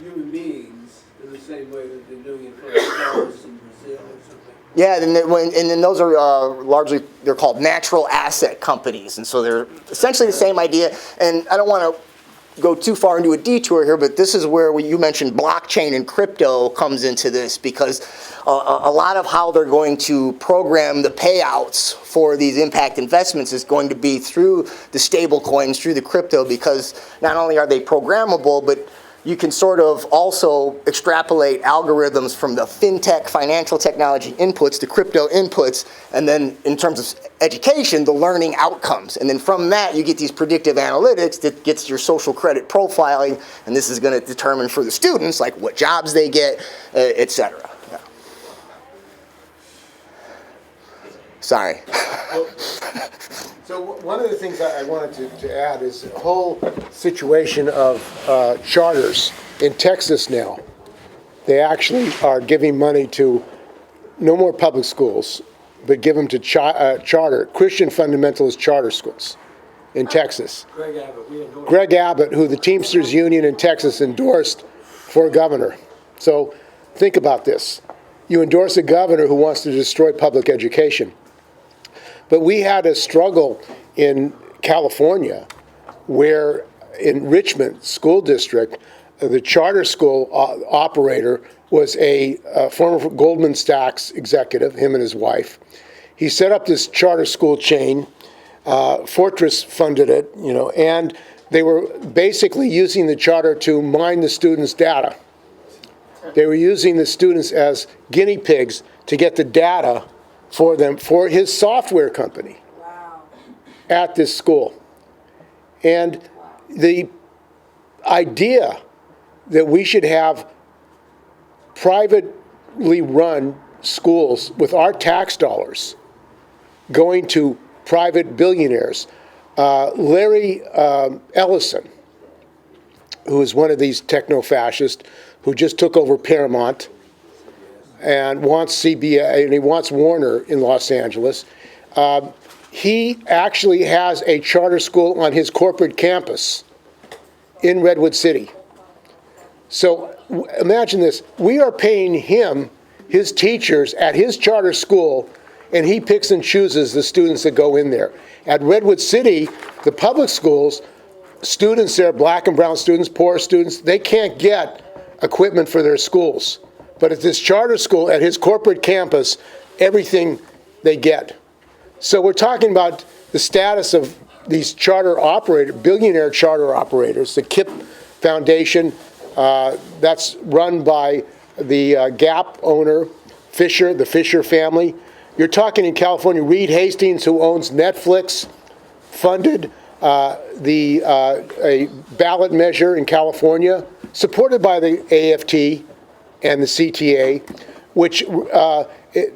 human beings in the same way that they're doing it for stars in Brazil or something. Yeah, and then those are largely, they're called natural asset companies, and so they're essentially the same idea. And I don't want to go too far into a detour here, but this is where you mentioned blockchain and crypto comes into this, because a lot of how they're going to program the payouts for these impact investments is going to be through the stable coins, through the crypto, because not only are they programmable, but you can sort of also extrapolate algorithms from the fintech financial technology inputs to crypto inputs, and then in terms of education, the learning outcomes. And then from that, you get these predictive analytics that gets your social credit profiling, and this is going to determine for the students, like what jobs they get, et cetera. Yeah. Sorry. So one of the things I wanted to add is the whole situation of charters in Texas now. They actually are giving money to no more public schools, but give them to charter, Christian fundamentalist charter schools in Texas. Greg Abbott, who the Teamsters Union in Texas endorsed for governor. So think about this. You endorse a governor who wants to destroy public education. But we had a struggle in California where in Richmond School District, the charter school operator was a former Goldman Sachs executive, him and his wife. He set up this charter school chain. Fortress funded it, and they were basically using the charter to mine the students' data. They were using the students as guinea pigs to get the data for them, for his software company at this school. And the idea that we should have privately run schools with our tax dollars going to private billionaires. Larry Ellison, who is one of these techno-fascists who just took over Paramount and wants CBS, and he wants Warner in Los Angeles, he actually has a charter school on his corporate campus in Redwood City. So imagine this. We are paying him, his teachers, at his charter school, and he picks and chooses the students that go in there. At Redwood City, the public schools, students there, black and brown students, poor students, they can't get equipment for their schools. But at this charter school, at his corporate campus, everything they get. So we're talking about the status of these charter operators, billionaire charter operators, the KIPP Foundation, that's run by the Gap owner, Fisher, the Fisher family. You're talking in California, Reed Hastings, who owns Netflix, funded a ballot measure in California, supported by the AFT and the CTA, which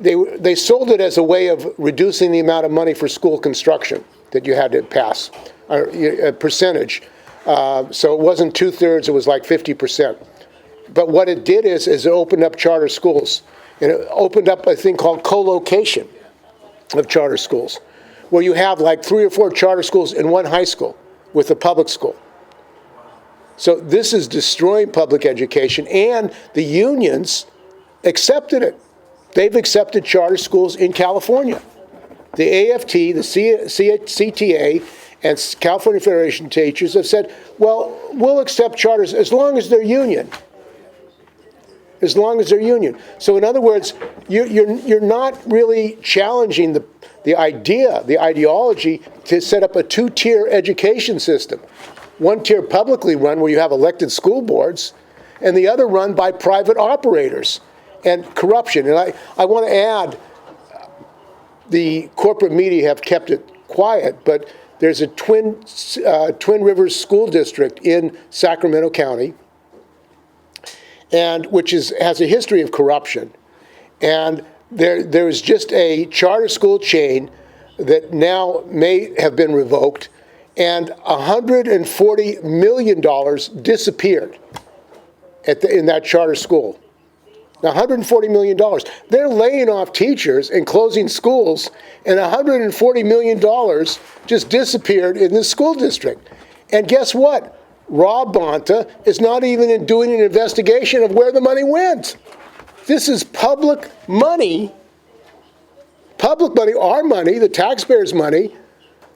they sold it as a way of reducing the amount of money for school construction that you had to pass, a percentage. So it wasn't 2/3, it was like 50%. But what it did is it opened up charter schools. And it opened up a thing called co-location of charter schools, where you have like 3 or 4 charter schools in one high school with a public school. So this is destroying public education, and the unions accepted it. They've accepted charter schools in California. The AFT, the CTA, and California Federation of Teachers have said, well, we'll accept charters as long as they're union. As long as they're union. So in other words, you're not really challenging the idea, the ideology to set up a 2-tier education system. One tier publicly run where you have elected school boards, and the other run by private operators and corruption. And I want to add, the corporate media have kept it quiet, but there's a Twin Rivers School District in Sacramento County, and which has a history of corruption. And there is just a charter school chain that now may have been revoked, and $140 million disappeared in that charter school. Now, $140 million. They're laying off teachers and closing schools, and $140 million just disappeared in this school district. And guess what? Rob Bonta is not even doing an investigation of where the money went. This is public money, our money, the taxpayers' money,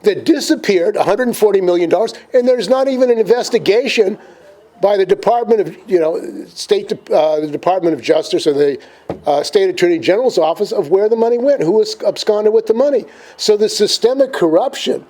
that disappeared, $140 million, and there's not even an investigation by the Department of, the Department of Justice or the State Attorney General's office of where the money went, who was absconded with the money. So the systemic corruption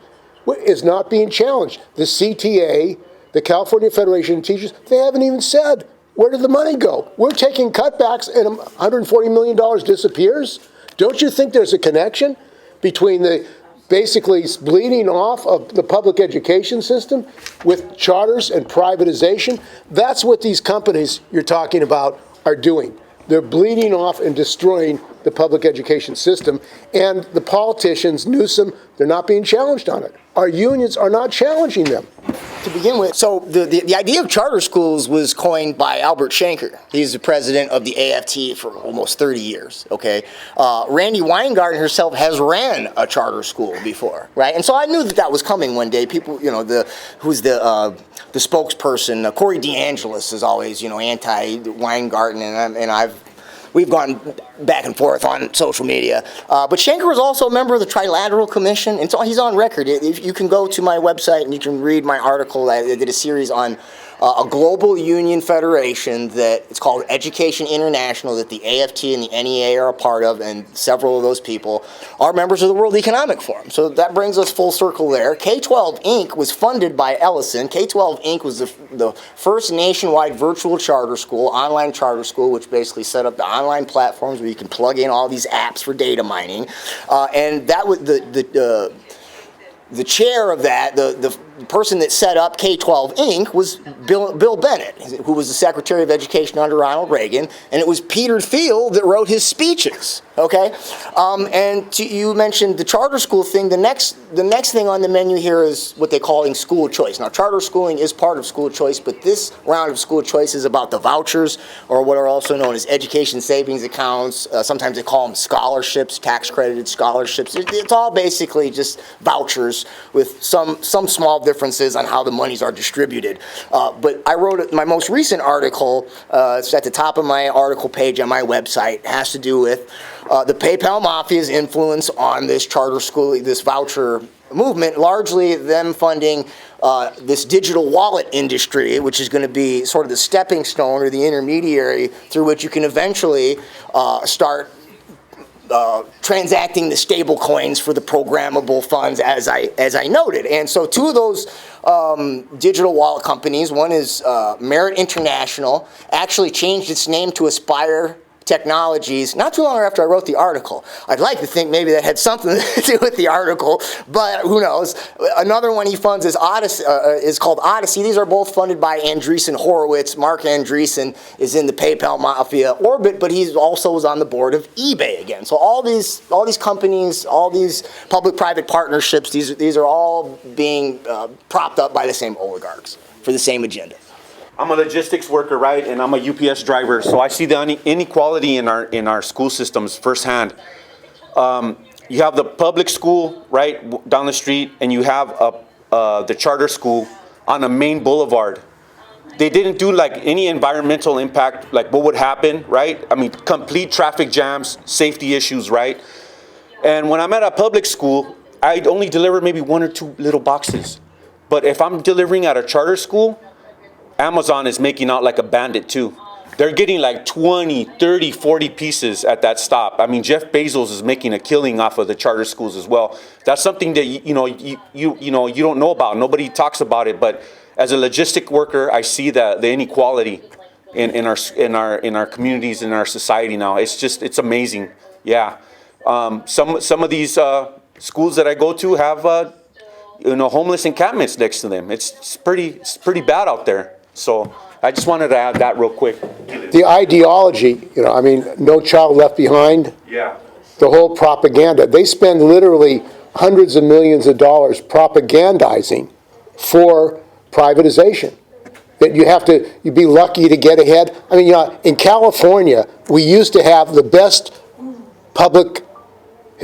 is not being challenged. The CTA, the California Federation of Teachers, they haven't even said, where did the money go? We're taking cutbacks and $140 million disappears? Don't you think there's a connection between the basically bleeding off of the public education system with charters and privatization? That's what these companies you're talking about are doing. They're bleeding off and destroying the public education system. And the politicians, Newsom, they're not being challenged on it. Our unions are not challenging them. To begin with, so the idea of charter schools was coined by Albert Shanker. He's the president of the AFT for almost 30 years, okay? Randy Weingarten herself has ran a charter school before, right? And so I knew that was coming one day. People, who's the spokesperson, Corey DeAngelis is always, anti-Weingarten, and we've gone back and forth on social media. But Shanker was also a member of the Trilateral Commission, and so he's on record. If you can go to my website and you can read my article. I did a series on a global union federation that it's called Education International, that the AFT and the NEA are a part of, and several of those people are members of the World Economic Forum. So that brings us full circle there. K-12 Inc. was funded by Ellison. K-12 Inc. was the first nationwide virtual charter school, online charter school, which basically set up the online platforms where you can plug in all these apps for data mining. And that was the chair of that, the person that set up K-12 Inc. was Bill Bennett, who was the Secretary of Education under Ronald Reagan, and it was Peter Thiel that wrote his speeches, okay? You mentioned the charter school thing. The next thing on the menu here is what they're calling school choice. Now, charter schooling is part of school choice, but this round of school choice is about the vouchers, or what are also known as education savings accounts. Sometimes they call them scholarships, tax-credited scholarships. It's all basically just vouchers with some small differences on how the monies are distributed. But I wrote my most recent article, it's at the top of my article page on my website, it has to do with the PayPal Mafia's influence on this charter school, this voucher movement, largely them funding this digital wallet industry, which is going to be sort of the stepping stone or the intermediary through which you can eventually start transacting the stable coins for the programmable funds, as I noted. And so two of those digital wallet companies, one is Merit International, actually changed its name to Aspire Technologies not too long after I wrote the article. I'd like to think maybe that had something to do with the article, but who knows. Another one he funds is is called Odyssey. These are both funded by Andreessen Horowitz. Mark Andreessen is in the PayPal Mafia orbit, but he also was on the board of eBay again. So all these companies, all these public-private partnerships, these are all being propped up by the same oligarchs for the same agenda. I'm a logistics worker, right, and I'm a UPS driver, so I see the inequality in our school systems firsthand. You have the public school right down the street, and you have the charter school on a main boulevard. They didn't do like any environmental impact, like what would happen, right? I mean, complete traffic jams, safety issues, right? And when I'm at a public school, I'd only deliver maybe 1 or 2 little boxes. But if I'm delivering at a charter school, Amazon is making out like a bandit too. They're getting like 20, 30, 40 pieces at that stop. I mean, Jeff Bezos is making a killing off of the charter schools as well. That's something that you don't know about. Nobody talks about it. But as a logistic worker, I see the inequality in our communities, in our society now. It's amazing. Yeah. Some of these schools that I go to have homeless encampments next to them. It's pretty bad out there. So I just wanted to add that real quick. The ideology, No Child Left Behind. Yeah. The whole propaganda. They spend literally hundreds of millions of dollars propagandizing for privatization. That you'd be lucky to get ahead. I mean, in California, we used to have the best public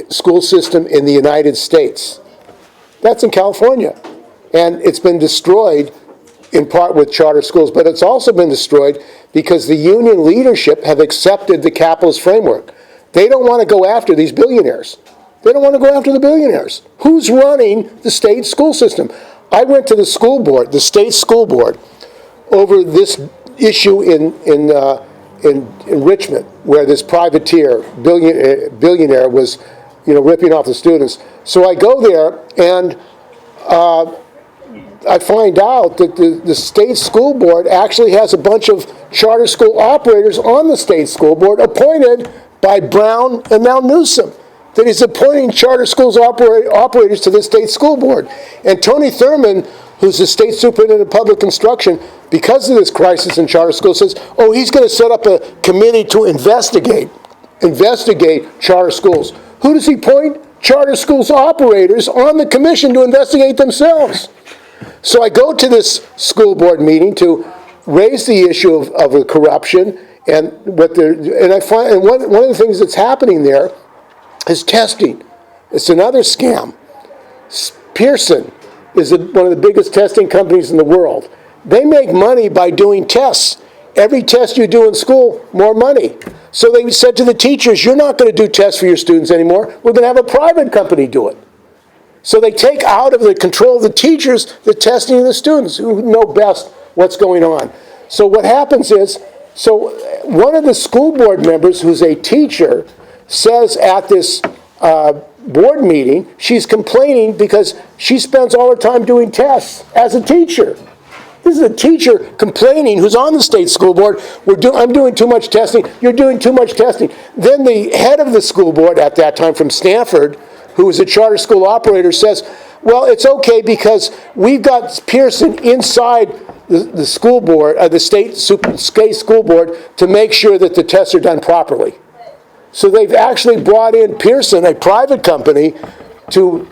school system in the United States. That's in California. And it's been destroyed in part with charter schools, but it's also been destroyed because the union leadership have accepted the capitalist framework. They don't want to go after these billionaires. They don't want to go after the billionaires. Who's running the state school system? I went to the school board, the state school board, over this issue in Richmond, where this privateer, billionaire was, ripping off the students. So I go there and I find out that the state school board actually has a bunch of charter school operators on the state school board appointed by Brown and now Newsom. That he's appointing charter schools operators to the state school board. And Tony Thurmond, who's the state superintendent of public instruction, because of this crisis in charter schools, says, he's going to set up a committee to investigate. investigate charter schools. Who does he appoint? Charter schools operators on the commission to investigate themselves. So I go to this school board meeting to raise the issue of the corruption, and I find one of the things that's happening there is testing. It's another scam. Pearson is one of the biggest testing companies in the world. They make money by doing tests. Every test you do in school, more money. So they said to the teachers, you're not going to do tests for your students anymore. We're going to have a private company do it. So they take out of the control of the teachers the testing of the students who know best what's going on. So what happens is, one of the school board members who's a teacher says at this board meeting, she's complaining because she spends all her time doing tests as a teacher. This is a teacher complaining who's on the state school board. I'm doing too much testing. You're doing too much testing. Then the head of the school board at that time from Stanford, who was a charter school operator, says, well, it's okay because we've got Pearson inside the school board, the state school board, to make sure that the tests are done properly. So they've actually brought in Pearson, a private company, to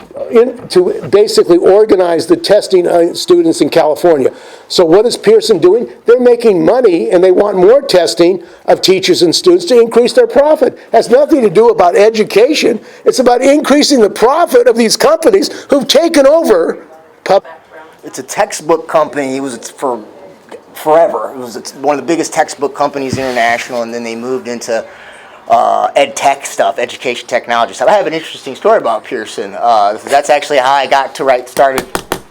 basically organize the testing of students in California. So what is Pearson doing? They're making money, and they want more testing of teachers and students to increase their profit. It has nothing to do about education. It's about increasing the profit of these companies who've taken over. It's a textbook company. It was for forever. It's one of the biggest textbook companies international, and then they moved into ed tech stuff, education technology stuff. I have an interesting story about Pearson. That's actually how I got to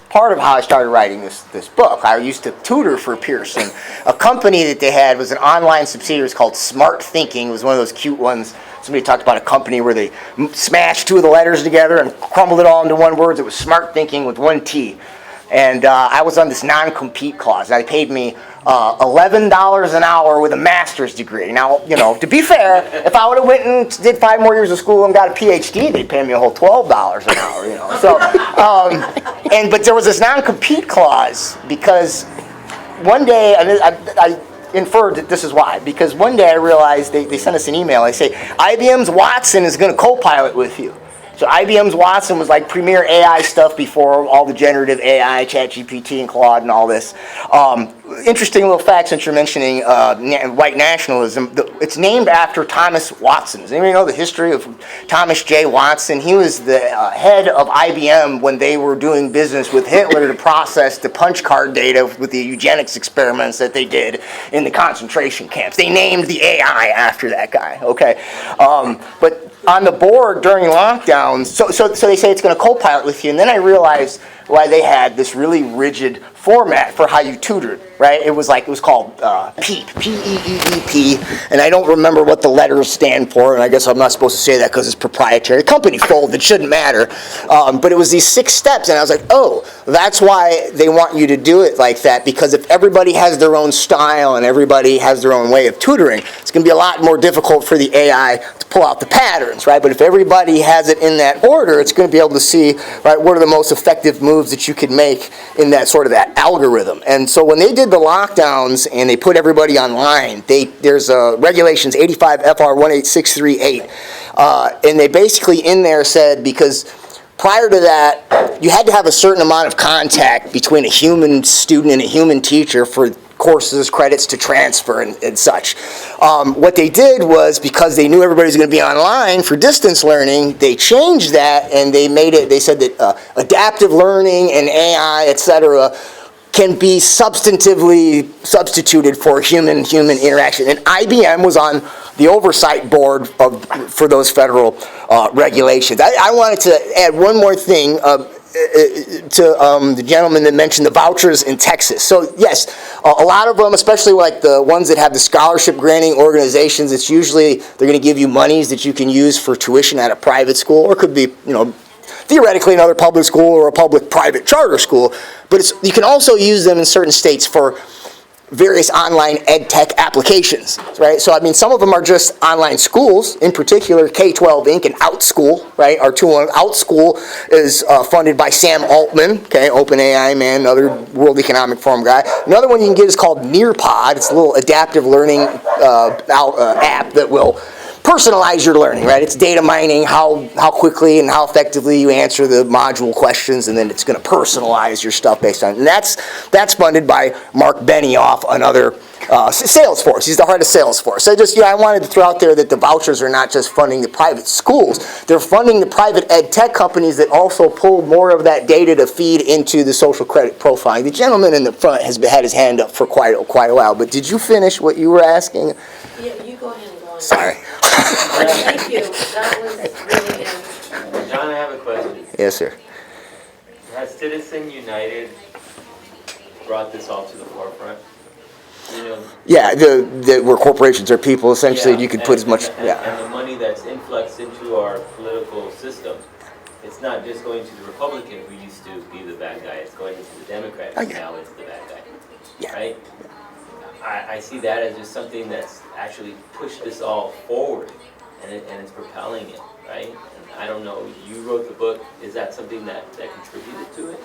part of how I started writing this book. I used to tutor for Pearson. A company that they had was an online subsidiary. It was called Smart Thinking. It was one of those cute ones. Somebody talked about a company where they smashed two of the letters together and crumbled it all into one word. It was Smart Thinking with one T. And I was on this non-compete clause. They paid me $11 an hour with a master's degree. Now, to be fair, if I would have went and did 5 more years of school and got a PhD, they'd pay me a whole $12 an hour. So, but there was this non-compete clause because one day I inferred that this is why. Because one day I realized they sent us an email. They say IBM's Watson is going to co-pilot with you. So IBM's Watson was like premier AI stuff before all the generative AI, ChatGPT and Claude and all this. Interesting little fact since you're mentioning white nationalism. It's named after Thomas Watson. Does anybody know the history of Thomas J. Watson? He was the head of IBM when they were doing business with Hitler to process the punch card data with the eugenics experiments that they did in the concentration camps. They named the AI after that guy, okay? But on the board during lockdowns, so they say it's going to co-pilot with you, and then I realized why they had this really rigid format for how you tutored, right? It was called PEEP, P-E-E-E-P, and I don't remember what the letters stand for, and I guess I'm not supposed to say that because it's proprietary. The company folded, it shouldn't matter, but it was these 6 steps, and I was like, oh, that's why they want you to do it like that, because if everybody has their own style and everybody has their own way of tutoring, it's going to be a lot more difficult for the AI to pull out the patterns, right? But if everybody has it in that order, it's going to be able to see, right, what are the most effective moves that you could make in that sort of that algorithm. And so when they did the lockdowns and they put everybody online, there's regulations 85 FR 18638, and they basically in there said, because prior to that, you had to have a certain amount of contact between a human student and a human teacher for courses, credits to transfer and such. What they did was, because they knew everybody was going to be online for distance learning, they changed that and they said that adaptive learning and AI, etc., can be substantively substituted for human interaction. And IBM was on the oversight board for those federal regulations. I wanted to add one more thing to the gentleman that mentioned the vouchers in Texas. So yes, a lot of them, especially like the ones that have the scholarship granting organizations, it's usually they're going to give you monies that you can use for tuition at a private school, or it could be, theoretically another public school or a public-private charter school. But you can also use them in certain states for various online ed tech applications, right? So, some of them are just online schools, in particular K-12 Inc. and OutSchool, right? Our OutSchool is funded by Sam Altman, okay, OpenAI man, another World Economic Forum guy. Another one you can get is called Nearpod. It's a little adaptive learning app that will personalize your learning, right? It's data mining, how quickly and how effectively you answer the module questions, and then it's going to personalize your stuff based on it. And that's funded by Mark Benioff, another Salesforce. He's the heart of Salesforce. So I wanted to throw out there that the vouchers are not just funding the private schools, they're funding the private ed tech companies that also pull more of that data to feed into the social credit profiling. The gentleman in the front has had his hand up for quite a while, but did you finish what you were asking? Yeah, you go ahead and go on. Sorry. Thank you, that was really good. John, I have a question. Yes, sir. Has Citizen United brought this all to the forefront? You know, Yeah, where corporations are people, essentially, yeah, you could put as much, and yeah. the money that's influxed into our political system, it's not just going to the Republican who used to be the bad guy, it's going into the Democrat, Oh, and yeah. now it's the bad guy, Yeah. right? I see that as just something that's actually pushed this all forward, and it's propelling it, right? And I don't know, you wrote the book, is that something that contributed to it?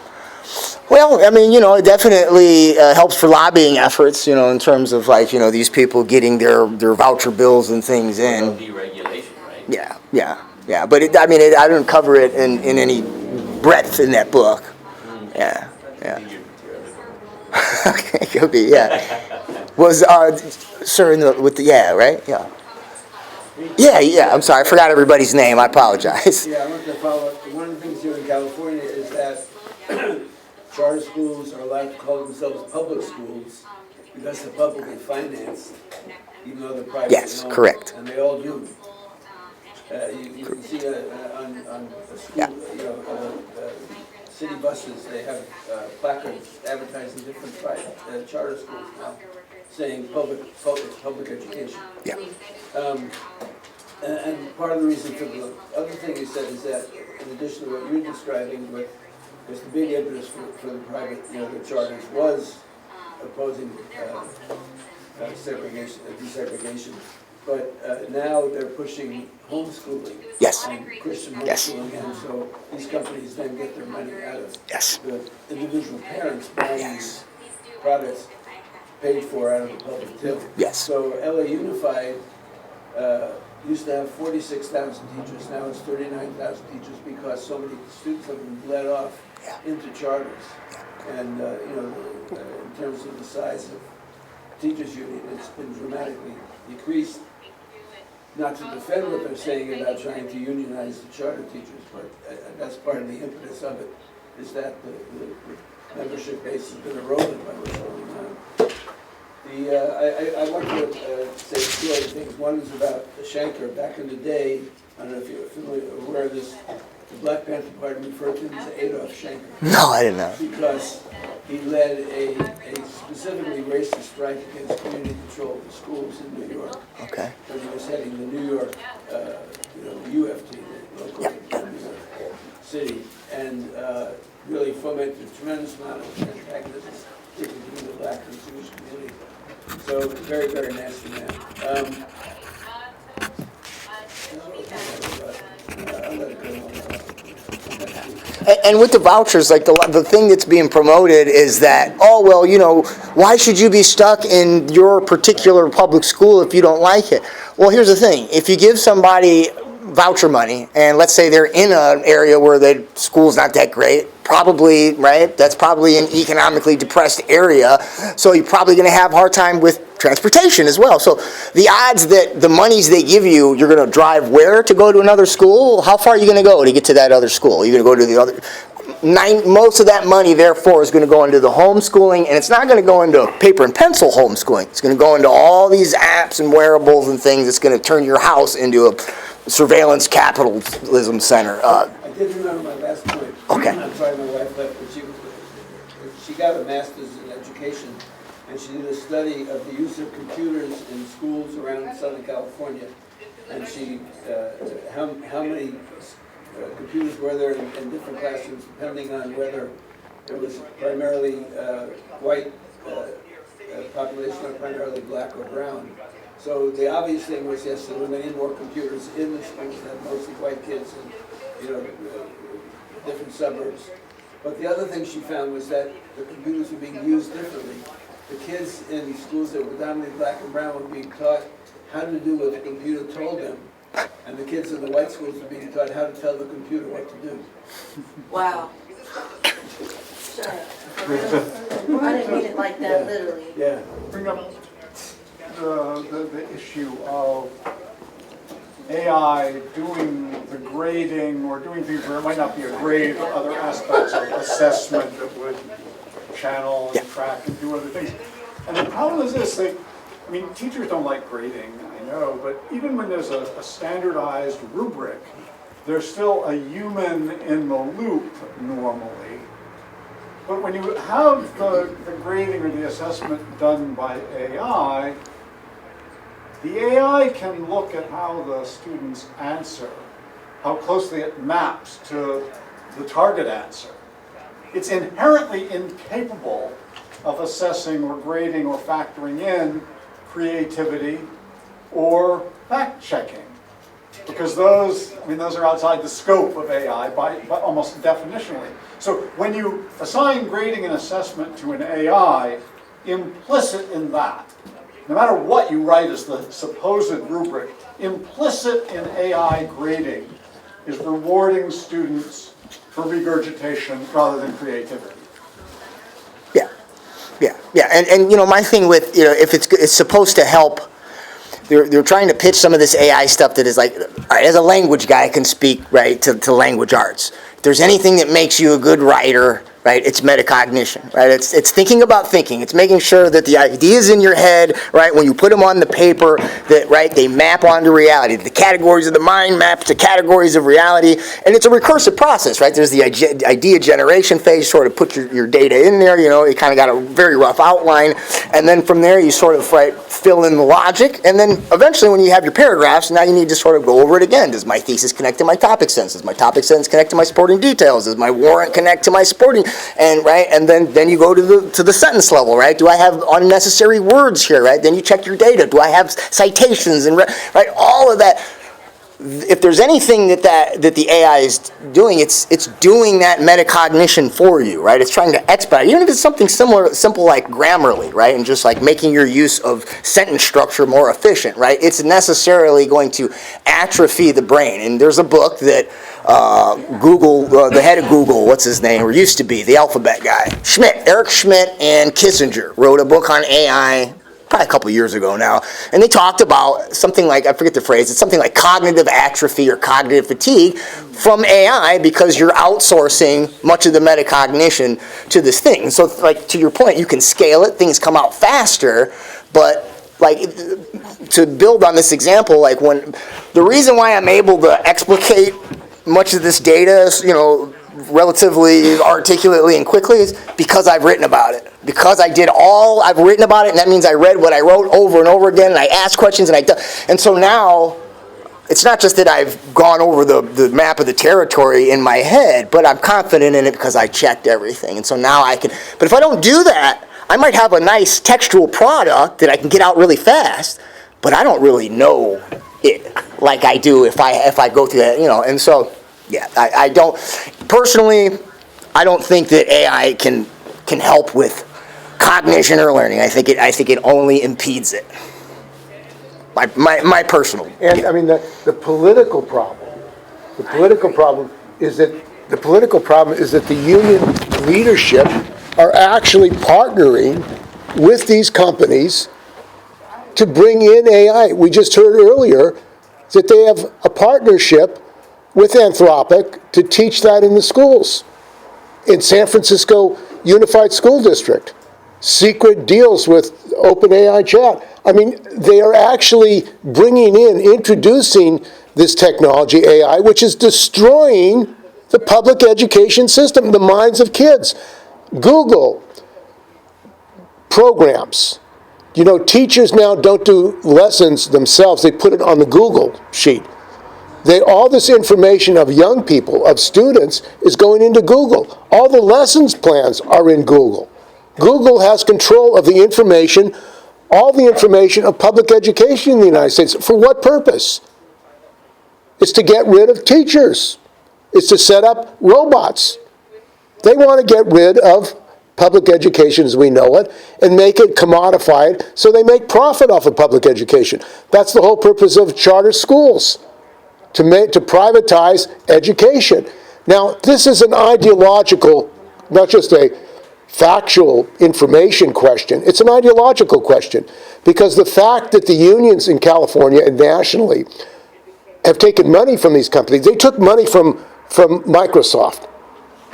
Well, I mean, it definitely helps for lobbying efforts, in terms of these people getting their voucher bills and things in. Deregulation, right? Yeah. But I didn't cover it in any breadth in that book. Yeah. Okay, could be, yeah. Was, sir, right? Yeah, I'm sorry, I forgot everybody's name, I apologize. Yeah, I want to follow up. One of the things here in California is that charter schools are allowed to call themselves public schools because they're publicly financed, even though they're privately owned. Yes, correct. And they all do. You can see on a school, city buses, they have placards advertising different charter schools now, saying public education. Yeah. And part of the reason for the other thing you said is that, in addition to what you're describing, because the big interest for the private, the charters was opposing desegregation. But now they're pushing homeschooling. Yes. And Christian homeschooling, Yes. and so these companies then get their money out of Yes. the individual parents buying Yes. these products paid for out of the public till. Yes. So LA Unified used to have 46,000 teachers, now it's 39,000 teachers because so many students have been bled off into charters. And, in terms of the size of teachers union, it's been dramatically decreased. Not to defend what they're saying about trying to unionize the charter teachers, but that's part of the impetus of it, is that the membership base has been eroded by what's going on. I want to say two other things. One is about Shanker. Back in the day, I don't know if you're aware of this, the Black Panther Party referred to him as Adolf Shanker. No, I didn't know. Because he led a specifically racist strike against community control of the schools in New York. Okay. When he was heading the New York, the UFT, the local New York City, and really fomented a tremendous amount of antagonism, particularly between the black and Jewish community. So, very, very nasty man. I'll let it go. And with the vouchers, the thing that's being promoted is that, why should you be stuck in your particular public school if you don't like it? Well, here's the thing. If you give somebody voucher money, and let's say they're in an area where the school's not that great, probably, right? That's probably an economically depressed area, so you're probably going to have a hard time with transportation as well. So the odds that the monies they give you, you're going to drive where to go to another school? How far are you going to go to get to that other school? You're going to go to the other... Most of that money, therefore, is going to go into the homeschooling, and it's not going to go into paper and pencil homeschooling. It's going to go into all these apps and wearables and things. It's going to turn your house into a surveillance capitalism center. I did remember my last point. Okay. I'm sorry my wife left, but she got a master's in education, and she did a study of the use of computers in schools around Southern California. And she, how many computers were there in different classrooms, depending on whether it was primarily white population or primarily black or brown. So the obvious thing was, yes, there were many more computers in the schools that had mostly white kids in, different suburbs. But the other thing she found was that the computers were being used differently. The kids in schools that were predominantly black and brown were being taught how to do what the computer told them. And the kids in the white schools are being taught how to tell the computer what to do. Wow. Sure. I didn't mean it like that, literally. Yeah. Bring up the issue of AI doing the grading or doing things where it might not be a grade, but other aspects of assessment that would channel and track and do other things. And the problem is this, I mean, teachers don't like grading, I know, but even when there's a standardized rubric, there's still a human in the loop normally. But when you have the grading or the assessment done by AI, the AI can look at how the students answer, how closely it maps to the target answer. It's inherently incapable of assessing or grading or factoring in creativity or fact-checking, because those are outside the scope of AI by almost definitionally. So when you assign grading and assessment to an AI, implicit in that, no matter what you write as the supposed rubric, implicit in AI grading is rewarding students for regurgitation rather than creativity. Yeah, and you know, my thing with, you know, if it's supposed to help, they're trying to pitch some of this AI stuff that is like, all right, as a language guy, I can speak, right, to language arts. If there's anything that makes you a good writer, right, it's metacognition, right? It's thinking about thinking. It's making sure that the ideas in your head, right, when you put them on the paper, that, right, they map onto reality. The categories of the mind map to categories of reality, and it's a recursive process, right? There's the idea generation phase, sort of put your data in there, you know, you kind of got a very rough outline, and then from there you sort of, right, fill in the logic, and then eventually when you have your paragraphs, now you need to sort of go over it again. Does my thesis connect to my topic sentence? Does my topic sentence connect to my supporting details? Does my warrant connect to my supporting? And right, and then you go to the sentence level, right? Do I have unnecessary words here, right? Then you check your data. Do I have citations and right? All of that. If there's anything that the AI is doing, it's doing that metacognition for you, right? It's trying to expedite, even if it's something simple like Grammarly, right? And just like making your use of sentence structure more efficient, right? It's necessarily going to atrophy the brain. And there's a book that Google, the head of Google, what's his name, or used to be, the alphabet guy, Eric Schmidt and Kissinger wrote a book on AI probably a couple years ago now, and they talked about something like, I forget the phrase, it's something like cognitive atrophy or cognitive fatigue from AI because you're outsourcing much of the metacognition to this thing. So like to your point, you can scale it, things come out faster, but like to build on this example, like when the reason why I'm able to explicate much of this data, you know, relatively articulately and quickly is because I've written about it. Because I've written about it, and that means I read what I wrote over and over again, and I asked questions, and so now, it's not just that I've gone over the map of the territory in my head, but I'm confident in it because I checked everything, and so now I can, but if I don't do that, I might have a nice textual product that I can get out really fast, but I don't really know it like I do if I go through that, you know, and so, yeah, I don't, personally, I don't think that AI can help with cognition or learning. I think it only impedes it. My personal. And I mean the political problem is that the union leadership are actually partnering with these companies to bring in AI. We just heard earlier that they have a partnership with Anthropic to teach that in the schools. In San Francisco Unified School District, secret deals with OpenAI chat. I mean, they are actually introducing this technology, AI, which is destroying the public education system, the minds of kids. Google programs. You know, teachers now don't do lessons themselves. They put it on the Google sheet. All this information of young people, of students, is going into Google. All the lessons plans are in Google. Google has control of the information, all the information of public education in the United States. For what purpose? It's to get rid of teachers. It's to set up robots. They want to get rid of public education as we know it and make it commodified so they make profit off of public education. That's the whole purpose of charter schools, to privatize education. Now, this is an ideological, not just a factual information question, it's an ideological question, because the fact that the unions in California and nationally have taken money from these companies, they took money from Microsoft,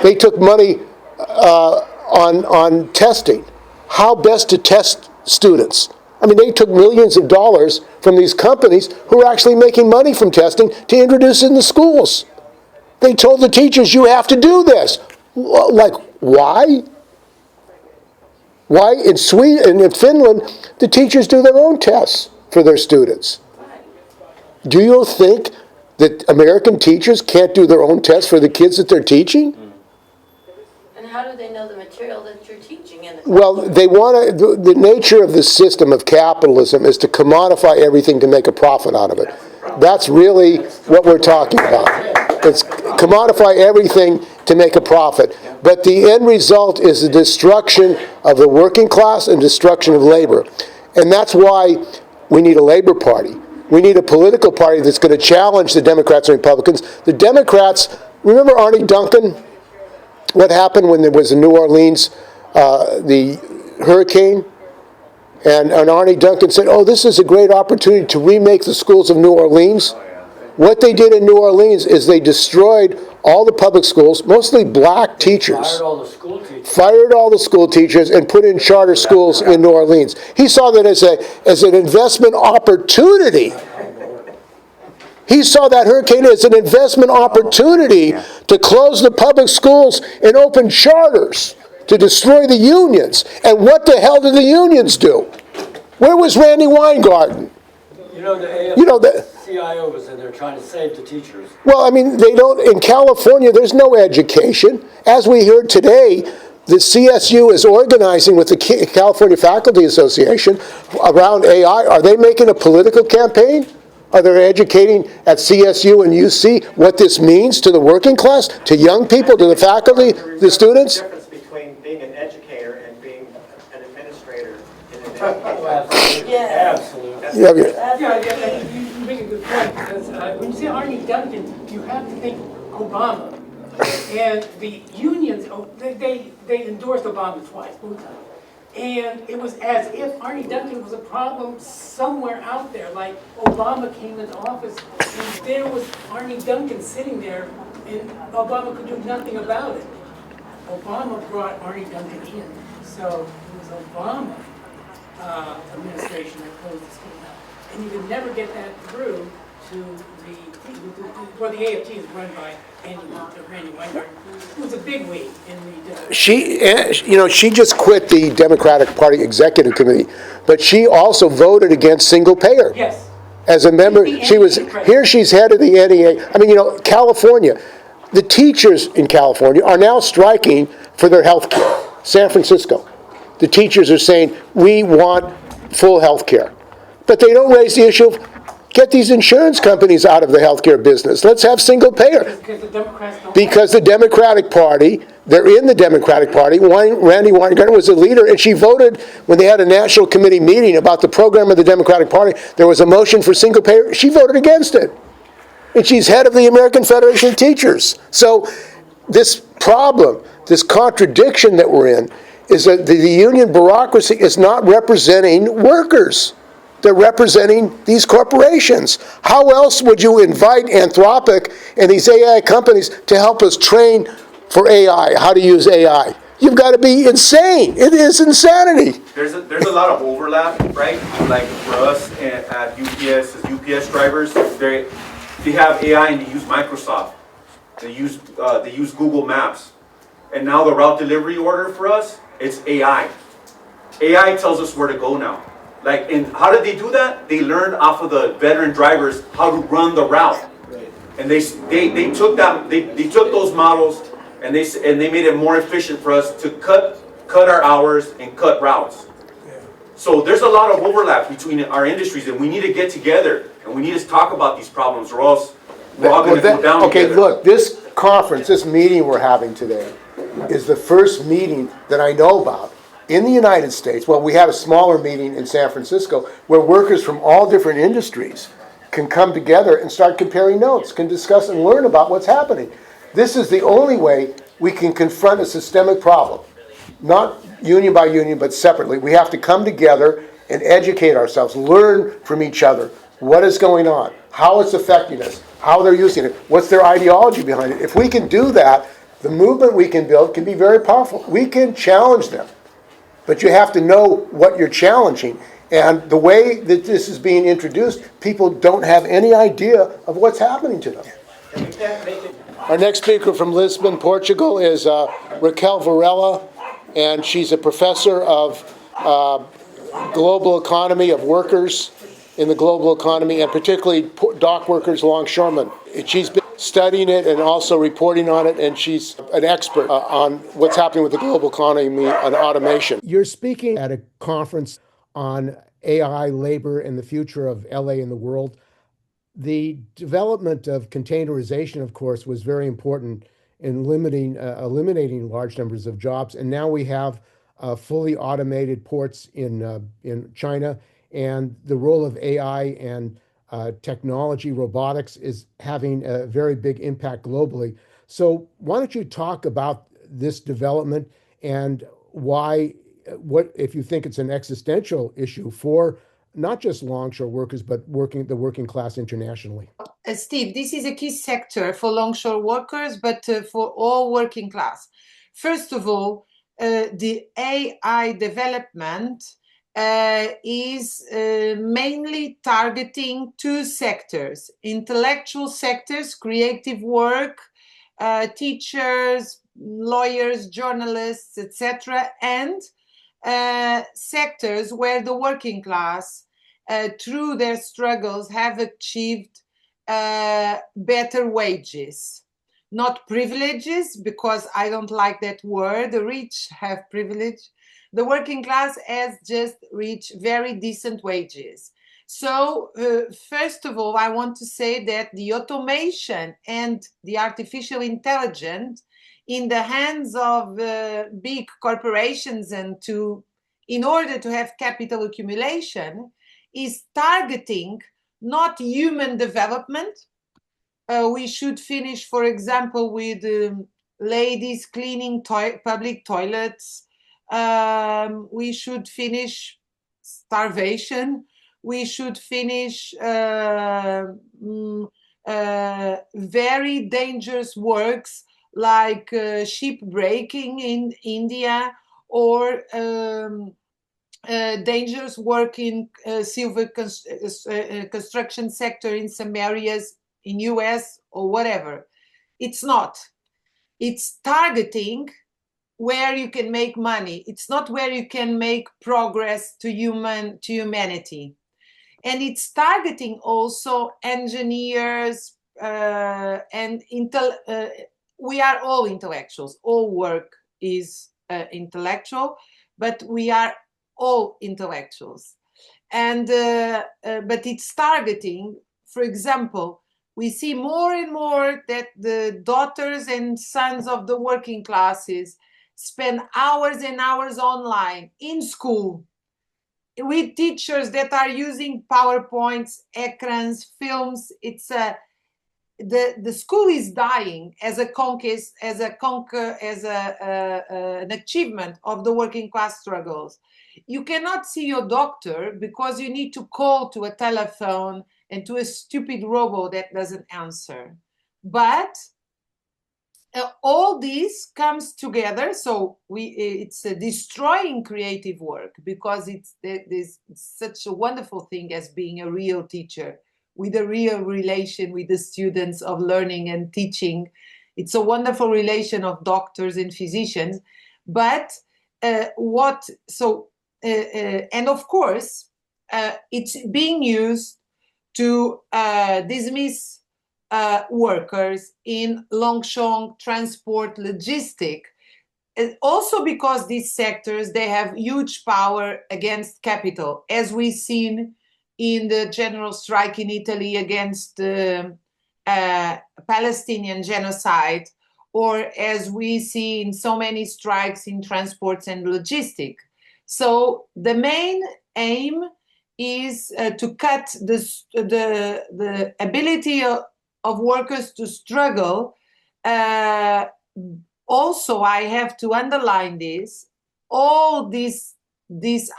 they took money on testing, how best to test students. I mean, they took millions of dollars from these companies who are actually making money from testing to introduce it in the schools. They told the teachers, you have to do this. Like, why? Why in Sweden and in Finland, the teachers do their own tests for their students? Do you think that American teachers can't do their own tests for the kids that they're teaching? And how do they know the material that you're teaching in the Well, they want to, the nature of the system of capitalism is to commodify everything to make a profit out of it. That's really what we're talking about. It's commodify everything to make a profit. But the end result is the destruction of the working class and destruction of labor. And that's why we need a labor party. We need a political party that's going to challenge the Democrats and Republicans. The Democrats, remember Arnie Duncan? What happened when there was in New Orleans, the hurricane? And Arnie Duncan said, oh, this is a great opportunity to remake the schools of New Orleans. What they did in New Orleans is they destroyed all the public schools, mostly black teachers. Fired all the school teachers and put in charter schools in New Orleans. He saw that as an investment opportunity. He saw that hurricane as an investment opportunity to close the public schools and open charters to destroy the unions. And what the hell did the unions do? Where was Randy Weingarten? The CIO was in there trying to save the teachers. Well, I mean, they don't, in California, there's no education. As we heard today, the CSU is organizing with the California Faculty Association around AI. Are they making a political campaign? Are they educating at CSU and UC what this means to the working class, to young people, to the faculty, the students? The difference between being an educator and being an administrator in an education. Yeah. Absolutely. Yeah. You make a good point, because when you say Arnie Duncan, you have to think Obama. And the unions, they endorsed Obama twice, both times. And it was as if Arnie Duncan was a problem somewhere out there, like Obama came into office and there was Arnie Duncan sitting there and Obama could do nothing about it. Obama brought Arnie Duncan in, so it was Obama administration that closed the school down. And you could never get that through to the AFT is run by Randy Weingarten, who was a bigwig in the... She just quit the Democratic Party Executive Committee, but she also voted against single payer. Yes. As a member, she's head of the NEA. I mean, California, the teachers in California are now striking for their health care. San Francisco. The teachers are saying, we want full health care. But they don't raise the issue of, get these insurance companies out of the healthcare business. Let's have single payer. Because the Democratic Party, they're in the Democratic Party. Randy Weingarten was the leader, and she voted when they had a national committee meeting about the program of the Democratic Party. There was a motion for single payer. She voted against it. And she's head of the American Federation of Teachers. So this problem, this contradiction that we're in, is that the union bureaucracy is not representing workers. They're representing these corporations. How else would you invite Anthropic and these AI companies to help us train for AI, how to use AI? You've got to be insane. It is insanity. There's a lot of overlap, right? Like for us at UPS, as UPS drivers, they have AI and they use Microsoft. They use Google Maps. And now the route delivery order for us, it's AI. AI tells us where to go now. Like, and how did they do that? They learned off of the veteran drivers how to run the route, and they took those models and they made it more efficient for us to cut our hours and cut routes. So there's a lot of overlap between our industries, and we need to get together and we need to talk about these problems, or else we're all going to go down together. Okay, look, this conference, this meeting we're having today, is the first meeting that I know about in the United States. Well, we have a smaller meeting in San Francisco where workers from all different industries can come together and start comparing notes, can discuss and learn about what's happening. This is the only way we can confront a systemic problem, not union by union, but separately. We have to come together and educate ourselves, learn from each other what is going on, how it's affecting us, how they're using it, what's their ideology behind it. If we can do that, the movement we can build can be very powerful. We can challenge them, but you have to know what you're challenging. And the way that this is being introduced, people don't have any idea of what's happening to them. Our next speaker from Lisbon, Portugal is Raquel Varela, and she's a professor of global economy, of workers in the global economy, and particularly dock workers, longshoremen. She's been studying it and also reporting on it, and she's an expert on what's happening with the global economy and automation. You're speaking at a conference on AI, labor, and the future of LA and the world. The development of containerization, of course, was very important in eliminating large numbers of jobs, and now we have fully automated ports in China, and the role of AI and technology, robotics, is having a very big impact globally. So why don't you talk about this development and why, what if you think it's an existential issue for not just longshore workers, but the working class internationally? Steve, this is a key sector for longshore workers, but for all working class. First of all, the AI development is mainly targeting two sectors: intellectual sectors, creative work, teachers, lawyers, journalists, etc., and sectors where the working class, through their struggles, have achieved better wages. Not privileges, because I don't like that word. The rich have privilege. The working class has just reached very decent wages. So, first of all, I want to say that the automation and the artificial intelligence in the hands of big corporations and in order to have capital accumulation is targeting not human development. We should finish, for example, with ladies cleaning public toilets. We should finish starvation. We should finish very dangerous works like ship breaking in India, or dangerous work in silver construction sector in some areas in US or whatever. It's not. It's targeting where you can make money. It's not where you can make progress to humanity. And it's targeting also engineers and we are all intellectuals. All work is intellectual, but we are all intellectuals. And but it's targeting, for example, we see more and more that the daughters and sons of the working classes spend hours and hours online in school with teachers that are using PowerPoints, ecrans, films. It's the school is dying as a conquest, an achievement of the working class struggles. You cannot see your doctor because you need to call to a telephone and to a stupid robot that doesn't answer. But all this comes together, so it's destroying creative work, because there's such a wonderful thing as being a real teacher with a real relation with the students of learning and teaching. It's a wonderful relation of doctors and physicians. But and of course, it's being used to dismiss workers in longshore transport, logistic. Also because these sectors, they have huge power against capital, as we've seen in the general strike in Italy against Palestinian genocide, or as we see in so many strikes in transports and logistics. So the main aim is to cut the ability of workers to struggle. Also, I have to underline this, all this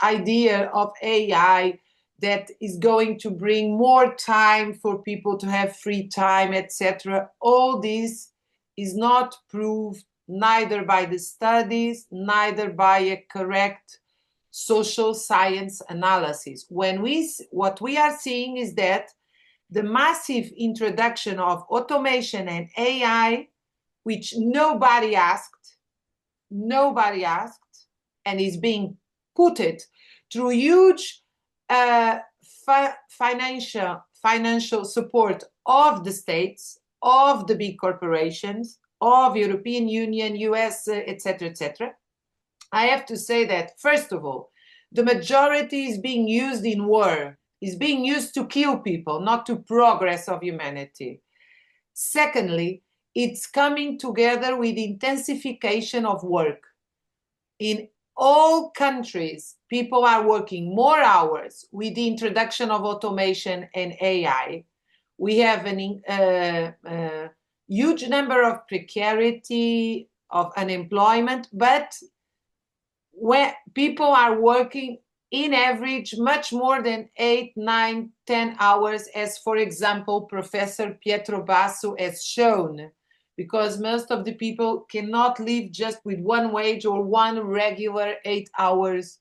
idea of AI that is going to bring more time for people to have free time, etc. All this is not proved neither by the studies, neither by a correct social science analysis. What we are seeing is that the massive introduction of automation and AI, which nobody asked, and is being put it through huge financial support of the states, of the big corporations, of European Union, US, etc., etc. I have to say that, first of all, the majority is being used in war, is being used to kill people, not to progress of humanity. Secondly, it's coming together with intensification of work. In all countries, people are working more hours with the introduction of automation and AI. We have a huge number of precarity, of unemployment, but where people are working in average much more than 8, 9, 10 hours, as for example, Professor Pietro Basso has shown, because most of the people cannot live just with one wage or one regular 8 hours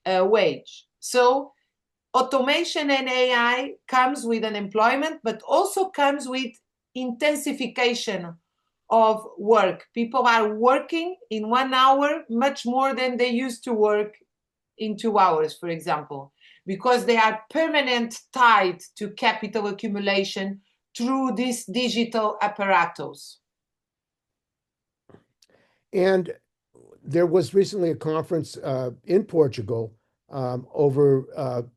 wage. So automation and AI comes with unemployment, but also comes with intensification of work. People are working in 1 hour much more than they used to work in 2 hours, for example, because they are permanently tied to capital accumulation through this digital apparatus. And there was recently a conference in Portugal over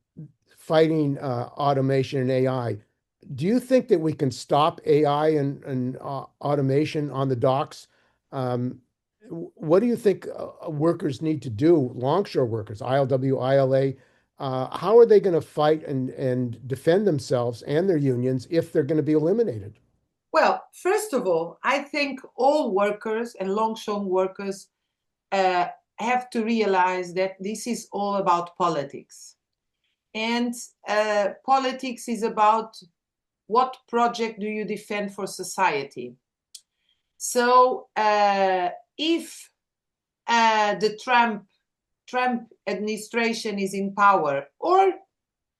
fighting automation and AI. Do you think that we can stop AI and automation on the docks? What do you think workers need to do, longshore workers, ILW, ILA? How are they going to fight and defend themselves and their unions if they're going to be eliminated? Well, first of all, I think all workers and longshore workers have to realize that this is all about politics. And politics is about what project do you defend for society. So if the Trump administration is in power, or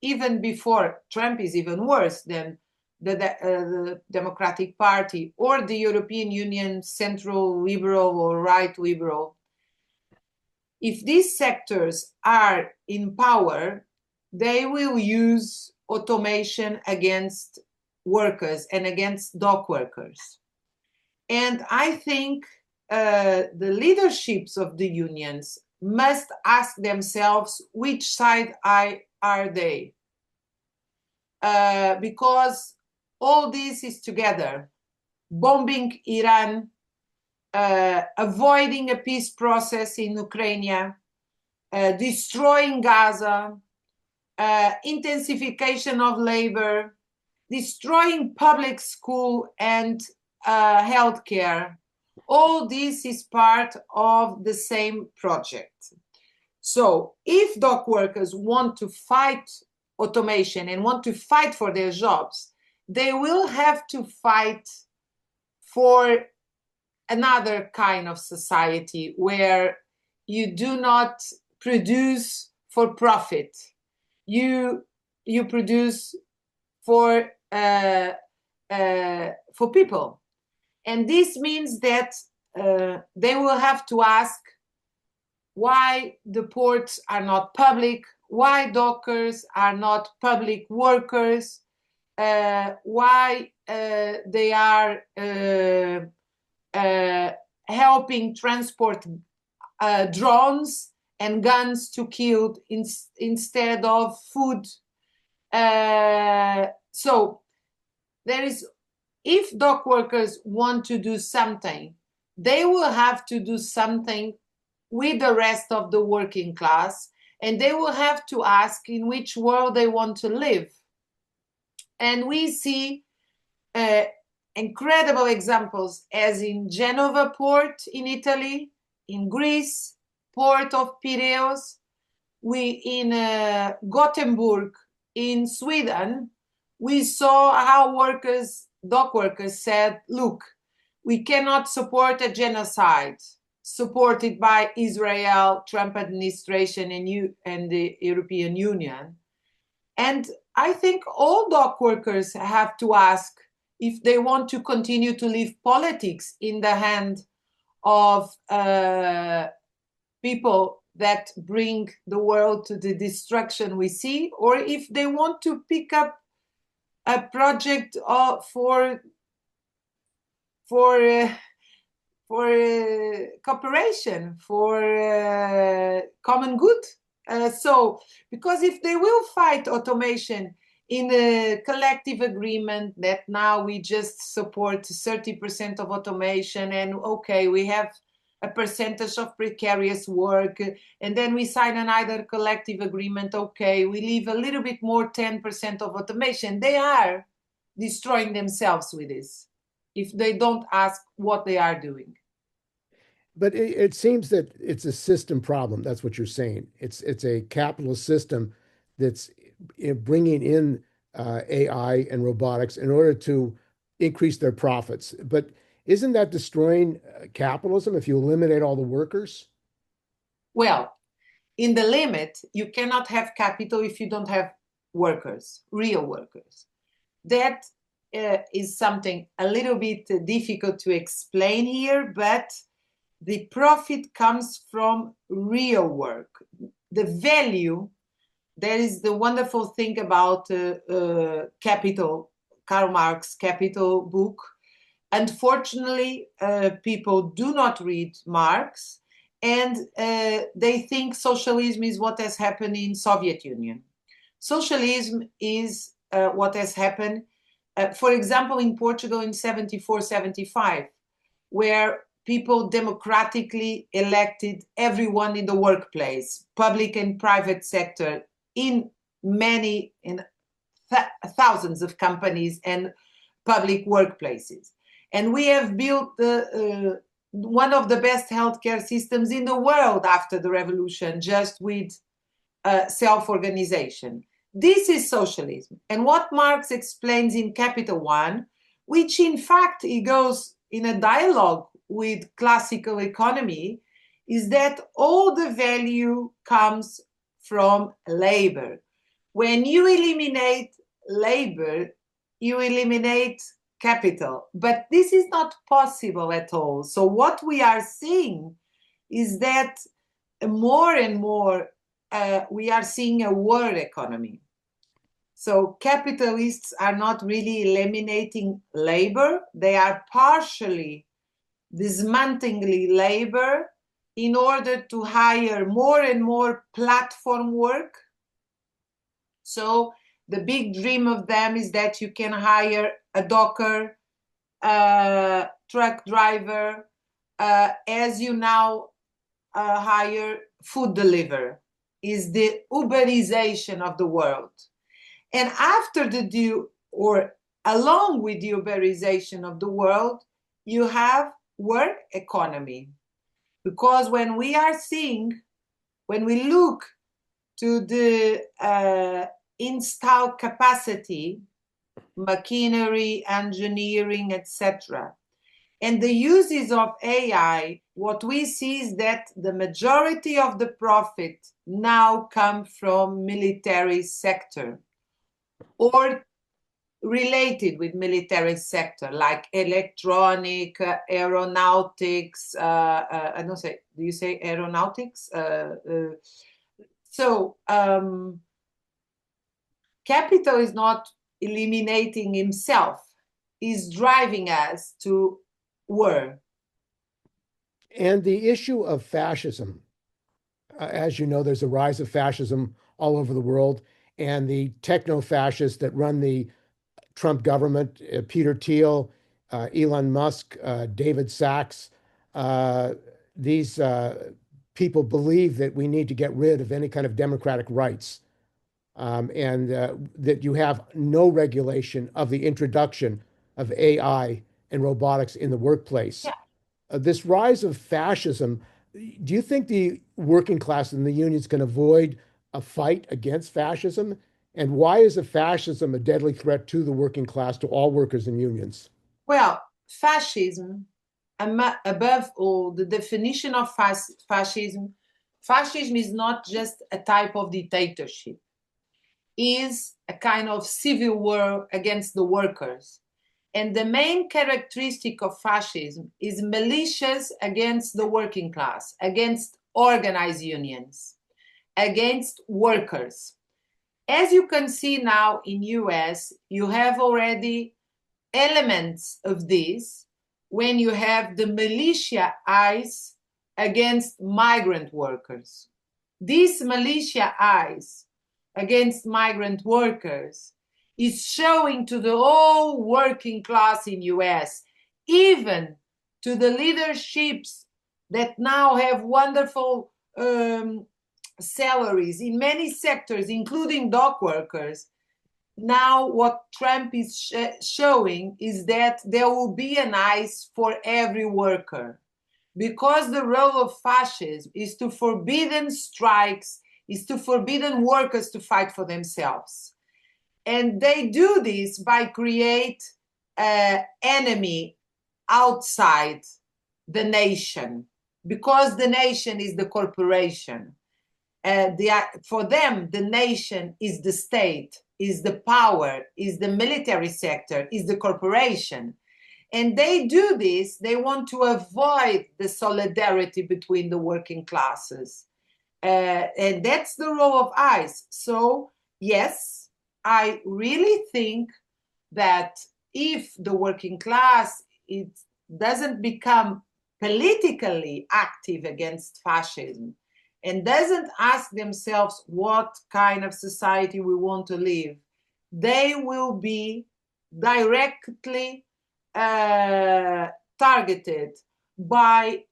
even before, Trump is even worse than the Democratic Party or the European Union central liberal or right liberal, if these sectors are in power, they will use automation against workers and against dock workers. And I think the leaderships of the unions must ask themselves which side are they? Because all this is together. Bombing Iran, avoiding a peace process in Ukraine, destroying Gaza, intensification of labor, destroying public school and healthcare. All this is part of the same project. So if dock workers want to fight automation and want to fight for their jobs, they will have to fight for another kind of society where you do not produce for profit. You produce for people. And this means that they will have to ask why the ports are not public, why dockers are not public workers, why they are helping transport drones and guns to kill instead of food. So there is, if dock workers want to do something they will have to do something with the rest of the working class, and they will have to ask in which world they want to live. And we see incredible examples, as in Genova port in Italy, in Greece, port of Piraeus, in Gothenburg in Sweden, we saw how dock workers said, look, we cannot support a genocide supported by Israel, Trump administration, and the European Union. And I think all dock workers have to ask if they want to continue to leave politics in the hand of people that bring the world to the destruction we see, or if they want to pick up a project for cooperation, for common good. Because if they will fight automation in a collective agreement that now we just support 30% of automation, and okay, we have a percentage of precarious work, and then we sign another collective agreement, okay, we leave a little bit more, 10% of automation, they are destroying themselves with this if they don't ask what they are doing. But it seems that it's a system problem. That's what you're saying. It's a capitalist system that's bringing in AI and robotics in order to increase their profits. But isn't that destroying capitalism if you eliminate all the workers? Well, in the limit, you cannot have capital if you don't have workers, real workers. That is something a little bit difficult to explain here, but the profit comes from real work. The value, that is the wonderful thing about Capital, Karl Marx Capital book. Unfortunately, people do not read Marx, and they think socialism is what has happened in Soviet Union. Socialism is what has happened, for example, in Portugal in 74, 75, where people democratically elected everyone in the workplace, public and private sector, in thousands of companies and public workplaces. And we have built one of the best healthcare systems in the world after the revolution, just with self-organization. This is socialism. And what Marx explains in Capital One, which in fact he goes in a dialogue with classical economy, is that all the value comes from labor. When you eliminate labor, you eliminate capital. But this is not possible at all. So what we are seeing is that more and more we are seeing a war economy. So capitalists are not really eliminating labor. They are partially dismantling labor in order to hire more and more platform work. So the big dream of them is that you can hire a docker, a truck driver, as you now hire food deliverer, is the Uberization of the world. And after along with the Uberization of the world, you have work economy. Because when we look to the installed capacity, machinery, engineering, etc., and the uses of AI, what we see is that the majority of the profit now come from military sector or related with military sector, like electronic, aeronautics. Do you say aeronautics? Capital is not eliminating himself, is driving us to war. And the issue of fascism, as you know, there's a rise of fascism all over the world, and the techno-fascists that run the Trump government, Peter Thiel, Elon Musk, David Sachs, these people believe that we need to get rid of any kind of democratic rights, and that you have no regulation of the introduction of AI and robotics in the workplace. Yeah. This rise of fascism, do you think the working class and the unions can avoid a fight against fascism? And why is the fascism a deadly threat to the working class, to all workers and unions? Well, fascism, above all, the definition of fascism is not just a type of dictatorship, is a kind of civil war against the workers. And the main characteristic of fascism is militias against the working class, against organized unions, against workers. As you can see now in US, you have already elements of this when you have the militia eyes against migrant workers. These militia eyes against migrant workers is showing to the whole working class in US, even to the leaderships that now have wonderful salaries in many sectors, including dock workers. Now what Trump is showing is that there will be an ICE for every worker, because the role of fascism is to forbidden strikes, is to forbidden workers to fight for themselves. And they do this by create an enemy outside the nation, because the nation is the corporation. For them, the nation is the state, is the power, is the military sector, is the corporation. And they do this, they want to avoid the solidarity between the working classes. And that's the role of ICE. So, yes, I really think that if the working class doesn't become politically active against fascism and doesn't ask themselves what kind of society we want to live, they will be directly targeted by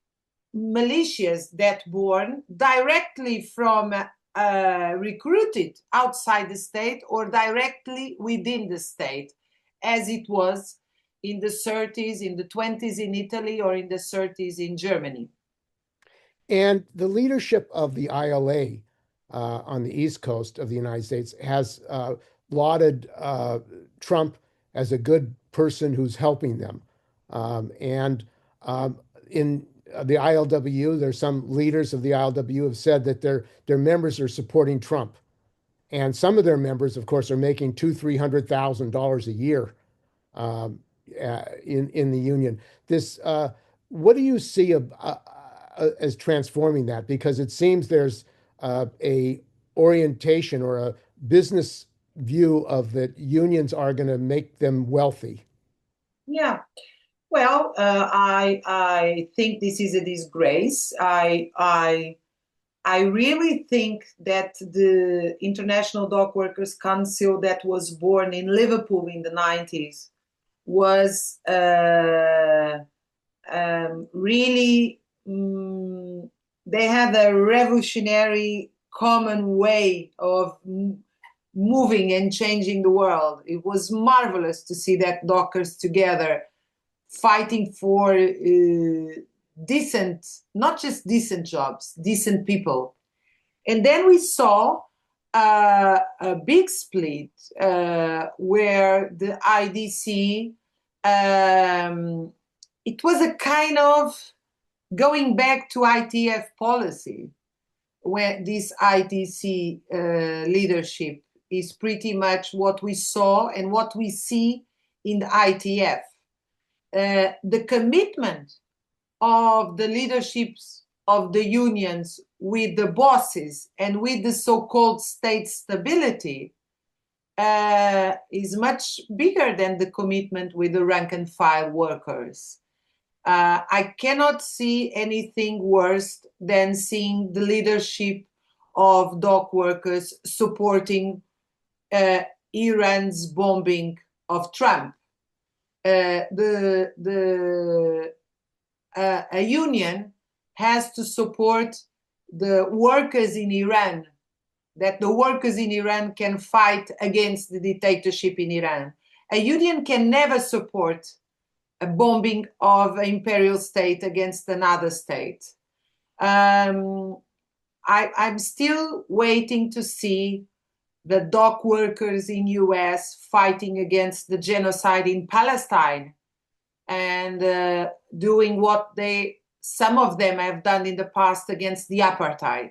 militias that born directly from recruited outside the state or directly within the state, as it was in the 30s, in the 20s in Italy, or in the 30s in Germany. And the leadership of the ILA on the East Coast of the United States has lauded Trump as a good person who's helping them. In the ILWU, there's some leaders of the ILWU have said that their members are supporting Trump. And some of their members, of course, are making $200,000-$300,000 a year in the union. What do you see as transforming that? Because it seems there's a orientation or a business view of that unions are going to make them wealthy. Yeah. Well, I think this is a disgrace. I really think that the International Dock Workers Council that was born in Liverpool in the 90s was really, they had a revolutionary common way of moving and changing the world. It was marvelous to see that dockers together fighting for decent, not just decent jobs, decent people. And then we saw a big split where the IDC, it was a kind of going back to ITF policy, where this IDC leadership is pretty much what we saw and what we see in the ITF. The commitment of the leaderships of the unions with the bosses and with the so-called state stability is much bigger than the commitment with the rank and file workers. I cannot see anything worse than seeing the leadership of dock workers supporting Iran's bombing of Trump. The a union has to support the workers in Iran, that the workers in Iran can fight against the dictatorship in Iran. A union can never support a bombing of an imperial state against another state. I'm still waiting to see the dock workers in US fighting against the genocide in Palestine and doing what some of them have done in the past against the apartheid.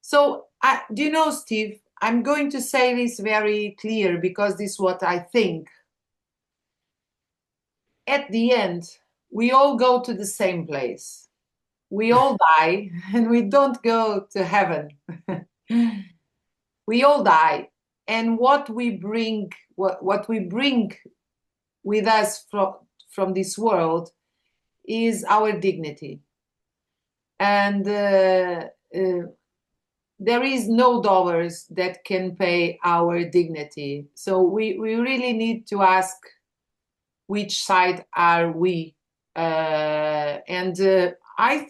So, do you know, Steve, I'm going to say this very clear because this is what I think. At the end, we all go to the same place. We all die and we don't go to heaven. We all die. And what we bring with us from this world is our dignity. And there is no dollars that can pay our dignity. So we really need to ask, which side are we? I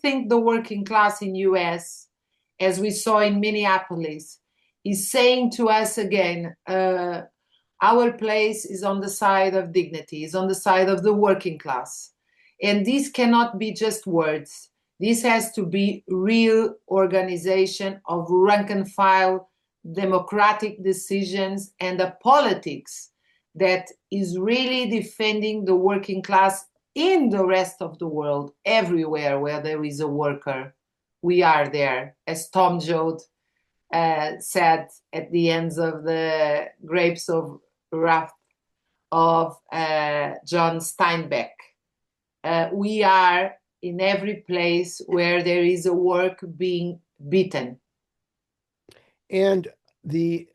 think the working class in US, as we saw in Minneapolis, is saying to us again, our place is on the side of dignity, is on the side of the working class. And this cannot be just words. This has to be real organization of rank and file democratic decisions and a politics that is really defending the working class in the rest of the world, everywhere where there is a worker. We are there, as Tom Joad said at the ends of the Grapes of Wrath of John Steinbeck. We are in every place where there is a work being beaten. And the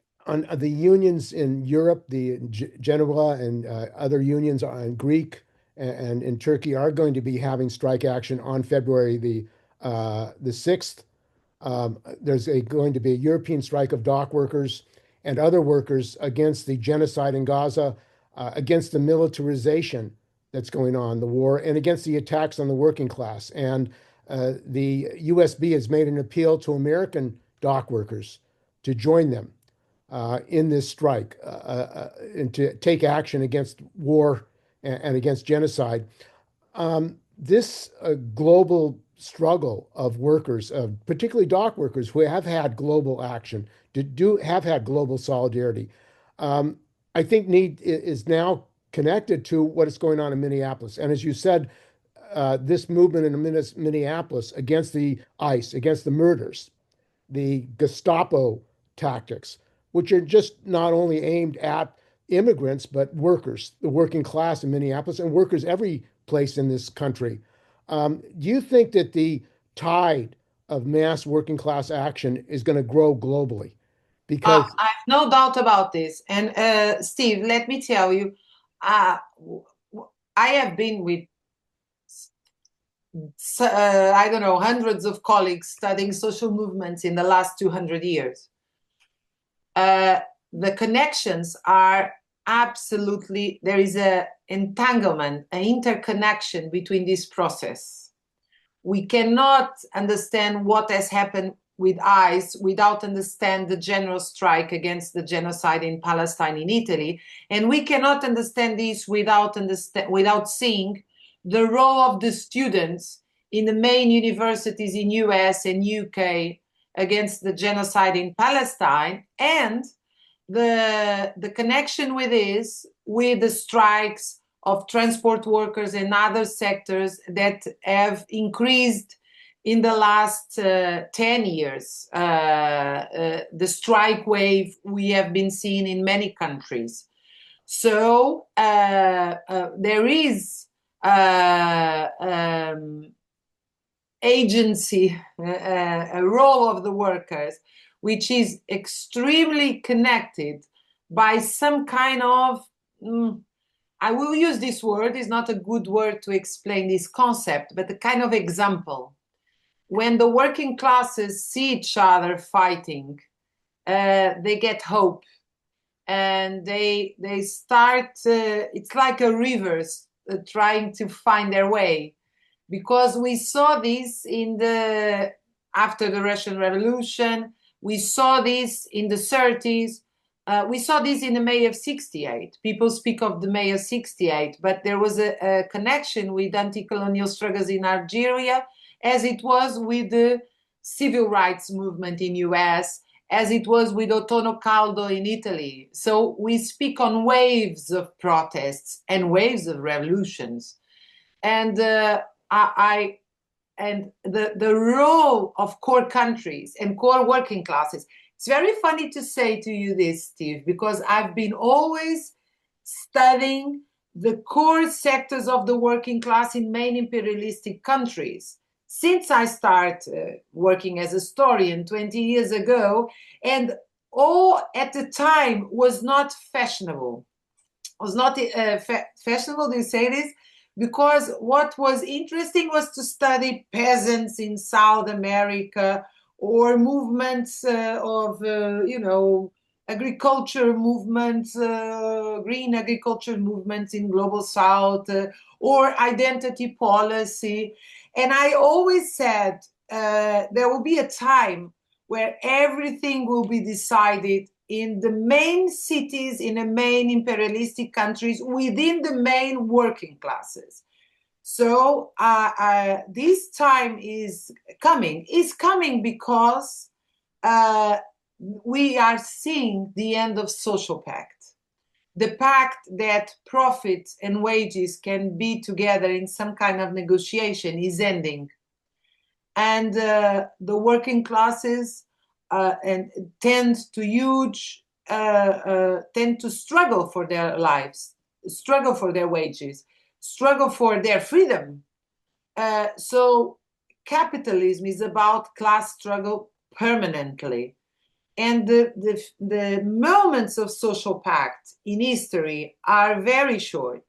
unions in Europe, the Genoa and other unions in Greek and in Turkey are going to be having strike action on February the 6th. There's going to be a European strike of dock workers and other workers against the genocide in Gaza, against the militarization that's going on, the war, and against the attacks on the working class. And the USB has made an appeal to American dock workers to join them in this strike and to take action against war and against genocide. This global struggle of workers, particularly dock workers who have had global action, have had global solidarity, I think is now connected to what is going on in Minneapolis. And as you said, this movement in Minneapolis against the ICE, against the murders, the Gestapo tactics, which are just not only aimed at immigrants, but workers, the working class in Minneapolis and workers every place in this country. Do you think that the tide of mass working class action is going to grow globally? Because I have no doubt about this. And Steve, let me tell you, I have been with, I don't know, hundreds of colleagues studying social movements in the last 200 years. The connections are absolutely, there is an entanglement, an interconnection between this process. We cannot understand what has happened with ICE without understand the general strike against the genocide in Palestine in Italy. And we cannot understand this without seeing the role of the students in the main universities in US and UK against the genocide in Palestine, and the connection with this, with the strikes of transport workers and other sectors that have increased in the last 10 years. The strike wave we have been seeing in many countries. So there is agency, a role of the workers, which is extremely connected by some kind of, I will use this word, it's not a good word to explain this concept, but a kind of example. When the working classes see each other fighting, they get hope. And they start, it's like a river trying to find their way. because we saw this after the Russian Revolution. We saw this in the 30s. We saw this in the May of '68. People speak of the May of '68, but there was a connection with anti-colonial struggles in Algeria, as it was with the civil rights movement in US, as it was with Otono Caldo in Italy. So we speak on waves of protests and waves of revolutions. And the role of core countries and core working classes. It's very funny to say to you this, Steve, because I've been always studying the core sectors of the working class in main imperialistic countries since I started working as a historian 20 years ago, and all at the time was not fashionable. Was not fashionable, do you say this? Because what was interesting was to study peasants in South America, or movements of, agriculture movements, green agriculture movements in Global South, or identity policy. And I always said there will be a time where everything will be decided in the main cities, in the main imperialistic countries, within the main working classes. So this time is coming. It's coming because we are seeing the end of social pact. The pact that profits and wages can be together in some kind of negotiation is ending. And the working classes tend to struggle for their lives, struggle for their wages, struggle for their freedom. So capitalism is about class struggle permanently. And the moments of social pact in history are very short.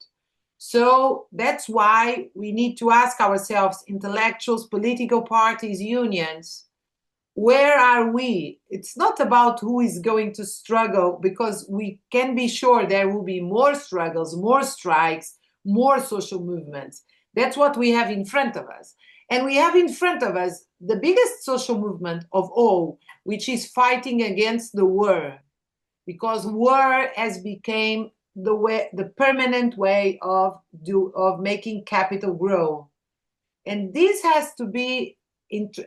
So that's why we need to ask ourselves, intellectuals, political parties, unions, where are we? It's not about who is going to struggle, because we can be sure there will be more struggles, more strikes, more social movements. That's what we have in front of us. And we have in front of us the biggest social movement of all, which is fighting against the war, because war has become the permanent way of making capital grow. And this has to be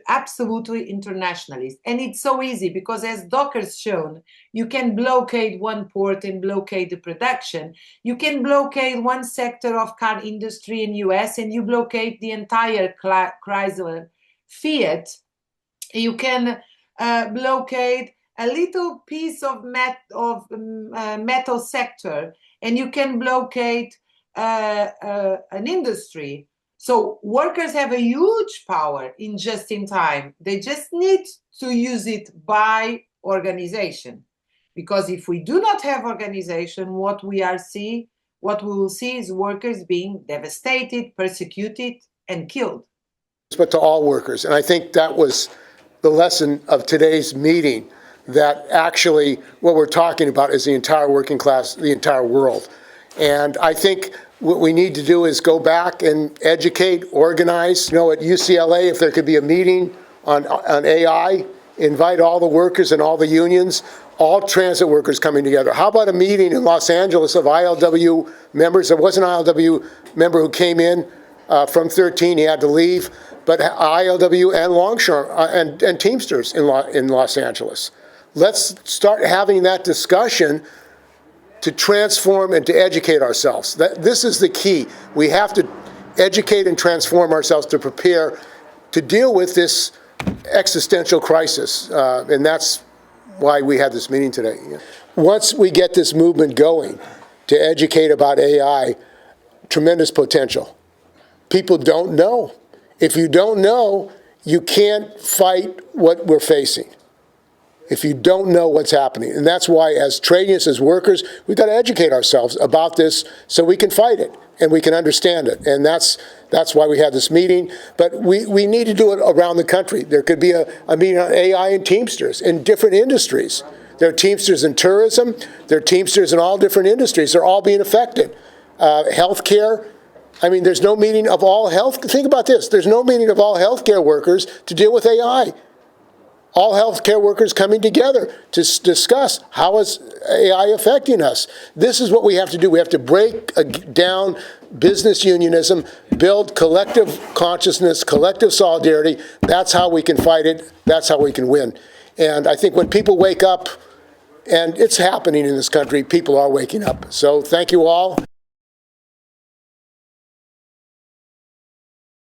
absolutely internationalist. And it's so easy because, as Docker's shown, you can blockade one port and blockade the production. You can blockade one sector of car industry in US and you blockade the entire Chrysler Fiat. You can blockade a little piece of metal sector, and you can blockade an industry. So workers have a huge power in just in time. They just need to use it by organization. Because if we do not have organization, what we will see is workers being devastated, persecuted, and killed. But to all workers. And I think that was the lesson of today's meeting, that actually what we're talking about is the entire working class, the entire world. And I think what we need to do is go back and educate, organize. At UCLA, if there could be a meeting on AI, invite all the workers and all the unions, all transit workers coming together. How about a meeting in Los Angeles of ILWU members? There was an ILWU member who came in from 13, he had to leave, but ILWU and Longshore and Teamsters in Los Angeles. Let's start having that discussion to transform and to educate ourselves. This is the key. We have to educate and transform ourselves to prepare to deal with this existential crisis. And that's why we had this meeting today. Once we get this movement going to educate about AI, tremendous potential. People don't know. If you don't know, you can't fight what we're facing. If you don't know what's happening. And that's why, as trade unions, as workers, we've got to educate ourselves about this so we can fight it and we can understand it. And that's why we had this meeting. But we need to do it around the country. There could be a meeting on AI and Teamsters in different industries. There are Teamsters in tourism. There are Teamsters in all different industries. They're all being affected. Healthcare, I mean, there's no meeting of all health. Think about this. There's no meeting of all healthcare workers to deal with AI. All healthcare workers coming together to discuss how is AI affecting us. This is what we have to do. We have to break down business unionism, build collective consciousness, collective solidarity. That's how we can fight it. That's how we can win. And I think when people wake up, and it's happening in this country, people are waking up. So thank you all.